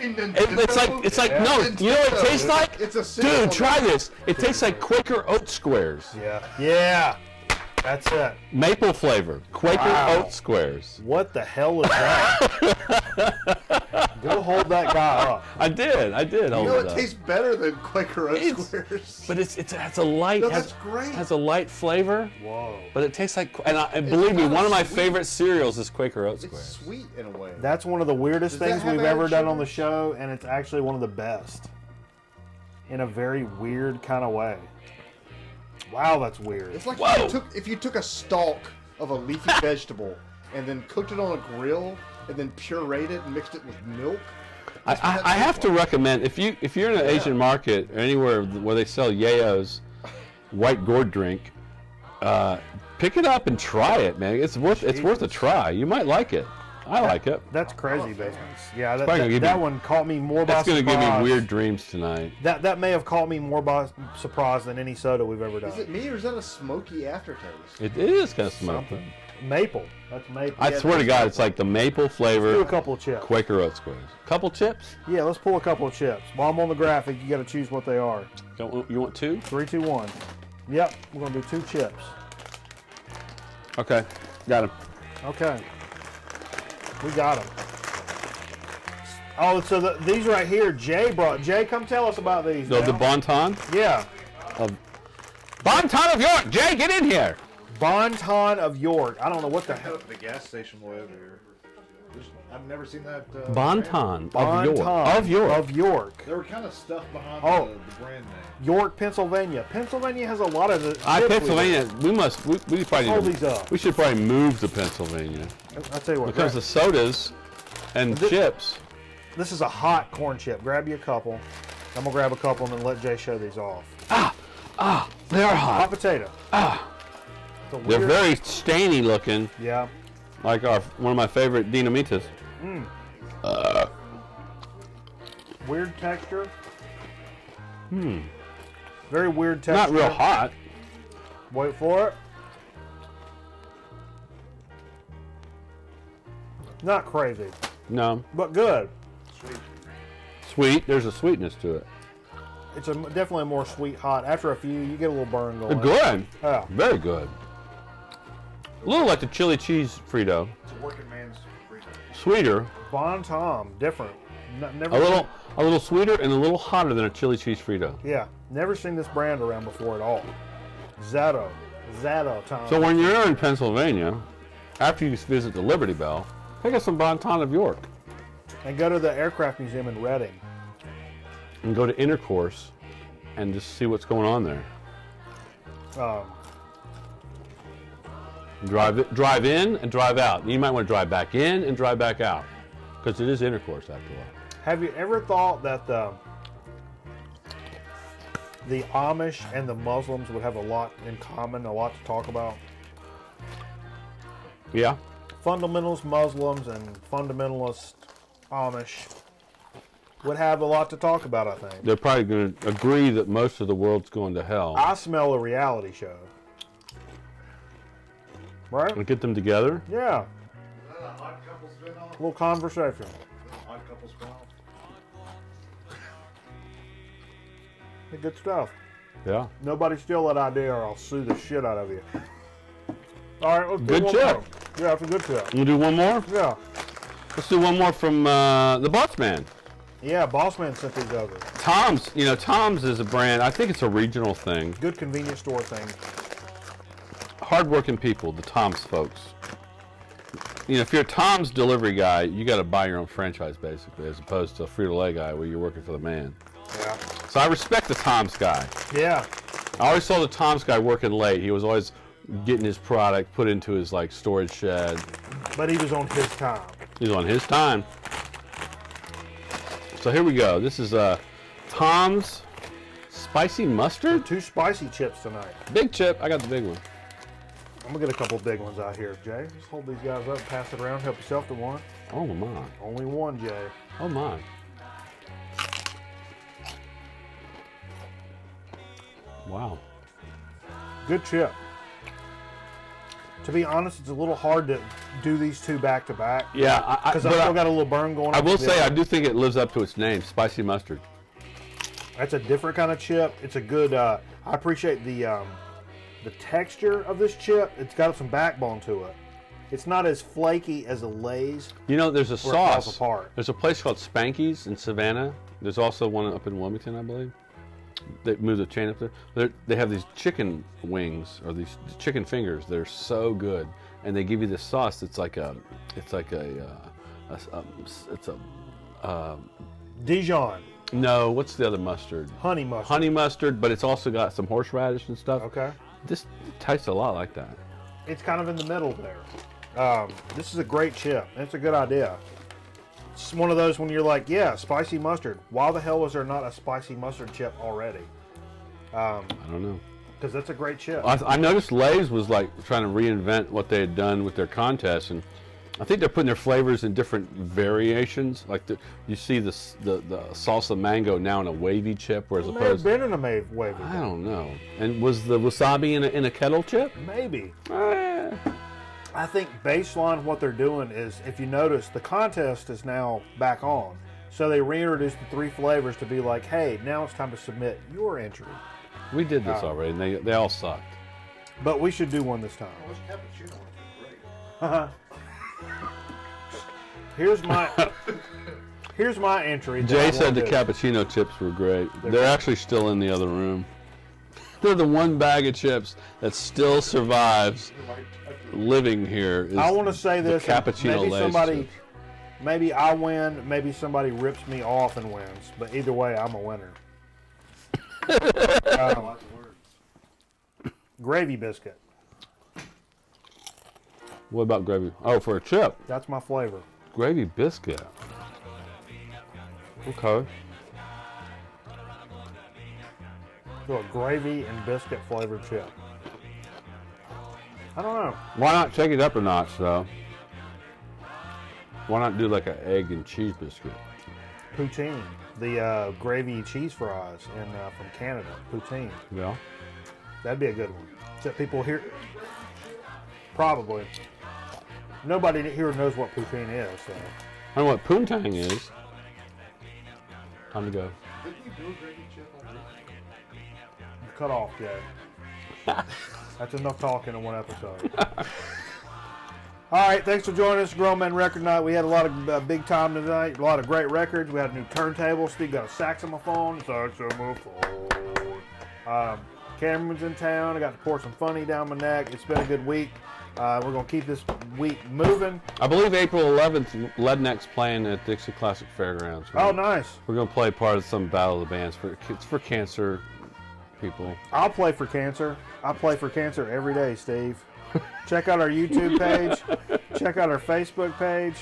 It's like no. You know what it tastes like? It's a cereal. Dude, try this. It tastes like Quaker Oat Squares. Yeah. Yeah. That's it. Maple flavor. Quaker Oat Squares. What the hell is that? Go hold that guy up. I did. You Hold know it it up. tastes better than Quaker Oat Squares. But it has a light. No, that's great. Has a light flavor. Whoa. But it tastes like. And believe me, kinda one of my sweet. favorite cereals is Quaker Oat It's Squares. sweet in a way. That's one of the weirdest Does that things have we've added ever done sugar? on the show, and it's actually one of the best. In a very weird kind of way. Wow, that's weird. It's like Whoa. if you took a stalk of a leafy vegetable and then cooked it on a grill and then pureed it and mixed it with milk. I have to recommend if you're in an Asian market or anywhere where they sell Yayo's white gourd drink, pick it up and try it, man. It's worth a try. You might like it. I like it. That's crazy business. Yeah, probably gonna that one caught me more by That's surprise. going to give me weird dreams tonight. That may have caught me more by surprise than any soda we've ever done. Is it me or is that a smoky aftertaste? It is kind of smoky. Maple. That's maple. I swear to God, it's like the maple flavor. Do a couple of chips. Quaker Oat Squares. Couple chips? Yeah, let's pull a couple of chips. While I'm on the graphic, you got to choose what they are. You want two? 3, 2, 1. Yep, we're gonna do 2 chips. Okay, got him. Okay. We got them. Oh, so these right here, Jay brought. Jay, come tell us about these. So the Bonton? Yeah. Bonton of York! Jay, get in here! Bonton of York. I don't know what the Head hell. up at the gas station way over here. I've never seen that. Bonton Bonton of York. Of York. They were kind of stuffed behind the brand name. York, Pennsylvania. Pennsylvania has a lot of the. Pennsylvania. We probably Hold these up. We should probably move to Pennsylvania I'll tell you what. because the sodas and chips. This is a hot corn chip. Grab you a couple. I'm gonna grab a couple and then let Jay show these off. They are hot. Hot potato. They're very stainy looking, Yeah. like one of my favorite dinamitas. Weird texture. Very weird texture. Not real hot. Wait for it. Not crazy, No, but good. sweet. There's a sweetness to it. It's definitely a more sweet hot. After a few, you get a little burn going. They're good. Yeah. Very good. A little like the chili cheese Frito. It's a working man's Frito. Sweeter. Bon Tom, different. Never A little sweeter and a little hotter than a chili cheese Frito. Yeah, never seen this brand around before at all. Zato Tom. So when you're in Pennsylvania, after you visit the Liberty Bell, pick up some Bonton of York And go to the Aircraft Museum in Reading. and go to Intercourse and just see what's going on there. Drive in and drive out. You might want to drive back in and drive back out because it is Intercourse after all. Have you ever thought that the Amish and the Muslims would have a lot in common, a lot to talk about? Yeah. Fundamentalist Muslims and fundamentalist Amish would have a lot to talk about, I think. They're probably going to agree that most of the world's going to hell. I smell a reality show. Right? And get them together. Yeah. Is that a Odd Couple spin-off? A little conversation. Odd Couple spin-off? Good stuff. Yeah. Nobody steal that idea or I'll sue the shit out of you. All right, let's do Good one chip. more. Yeah, it's a good chip. You do one more? Yeah. Let's do one more from the Boss Man. Yeah, Bossman sent these over. Tom's, Tom's is a brand. I think it's a regional thing. Good convenience store thing. Hardworking people, the Tom's folks. If you're a Tom's delivery guy, you got to buy your own franchise basically, as opposed to a Frito-Lay guy where you're working for the man. Yeah. So I respect the Tom's guy. Yeah. I always saw the Tom's guy working late. He was always getting his product put into his storage shed. But he was on his time. He's on his time. So here we go. This is Tom's spicy mustard. 2 spicy chips tonight. Big chip. I got the big one. I'm gonna get a couple big ones out here, Jay. Just hold these guys up, pass it around, help yourself to one. Oh my. Only one, Jay. Oh my. Wow. Good chip. To be honest, it's a little hard to do these two back to back. Yeah, because I still got a little burn going on. I will say I do think it lives up to its name, spicy mustard. That's a different kind of chip. It's a good. I appreciate the texture of this chip. It's got some backbone to it. It's not as flaky as a Lay's. There's a where it falls sauce. apart. There's a place called Spanky's in Savannah. There's also one up in Wilmington, I believe. They moved the chain up there. They have these chicken wings or these chicken fingers. They're so good, and they give you this sauce that's Dijon. No, what's the other mustard? Honey mustard. Honey mustard, but it's also got some horseradish and stuff. Okay. This tastes a lot like that. It's kind of in the middle there. This is a great chip. It's a good idea. It's one of those when you're like, yeah, spicy mustard. Why the hell was there not a spicy mustard chip already? I don't know. Because that's a great chip. I noticed Lay's was trying to reinvent what they had done with their contests, and I think they're putting their flavors in different variations. You see the salsa mango now in a wavy chip, whereas It may have been in a wavy. I don't know. And was the wasabi in a kettle chip? Maybe. I think baseline what they're doing is, if you notice, the contest is now back on. So they reintroduced the 3 flavors to be like, hey, now it's time to submit your entry. We did this already, and they all sucked. But we should do one this time. Those cappuccino ones are great. Here's my entry. that I Jay said wanna the do. cappuccino chips were great. They're actually still in the other room. They're the one bag of chips that still survives living here. Is I want to say the this. and cappuccino maybe Lay's somebody, chips. maybe I win. Maybe somebody rips me off and wins. But either way, I'm a winner. Gravy biscuit. What about gravy? Oh, for a chip. That's my flavor. Gravy biscuit. Okay. So a gravy and biscuit flavored chip. I don't know. Why not take it up a notch, though? Why not do like an egg and cheese biscuit? Poutine. The gravy cheese fries from Canada. Poutine. Yeah. That'd be a good one. Except people here, probably. Nobody here knows what poutine is. So. I know what poontang is. Time to go. Didn't we do a gravy chip already? Cut off, Jay. That's enough talking in one episode. All right, thanks for joining us, Grown Men Record Night. We had a lot of big time tonight, a lot of great records. We had a new turntable. Steve got a saxophone. Cameron's in town. I got to pour some funny down my neck. It's been a good week. We're going to keep this week moving. I believe April 11th, Ledneck's playing at Dixie Classic Fairgrounds. Oh, nice. We're going to play part of some Battle of the Bands. It's for cancer people. I'll play for cancer. I play for cancer every day, Steve. Check out our YouTube page. Check out our Facebook page.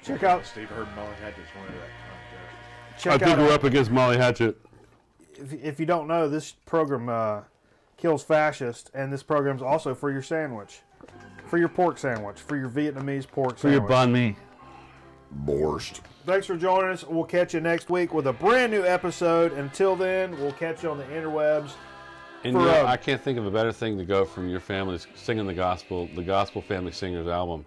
Check out. Steve heard Molly Hatchet's one of that contest. Check I think out we're our, up against Molly Hatchet. if you don't know, this program kills fascists, and this program's also for your sandwich, for your pork sandwich, for your Vietnamese pork For your sandwich. banh mi. Borscht. Thanks for joining us. We'll catch you next week with a brand new episode. Until then, we'll catch you on the interwebs. And For, you know, I can't think of a better thing to go from your family singing the gospel family singers album,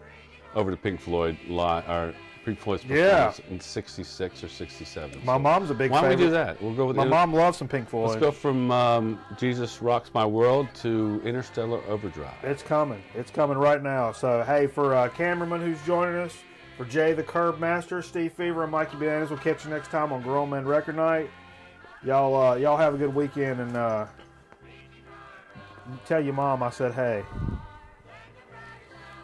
over to Pink Floyd or Pink Floyd's performance in '66 or '67. My mom's a big Why don't favorite. we do that? We'll go with My mom loves some Pink Floyd. Let's go from Jesus Rocks My World to Interstellar Overdrive. It's coming. It's coming right now. So, hey, for cameraman who's joining us, for Jay the Curb Master, Steve Fever, and Mikey Bananas, we'll catch you next time on Grown Men Record Night. Y'all have a good weekend, and tell your mom I said hey.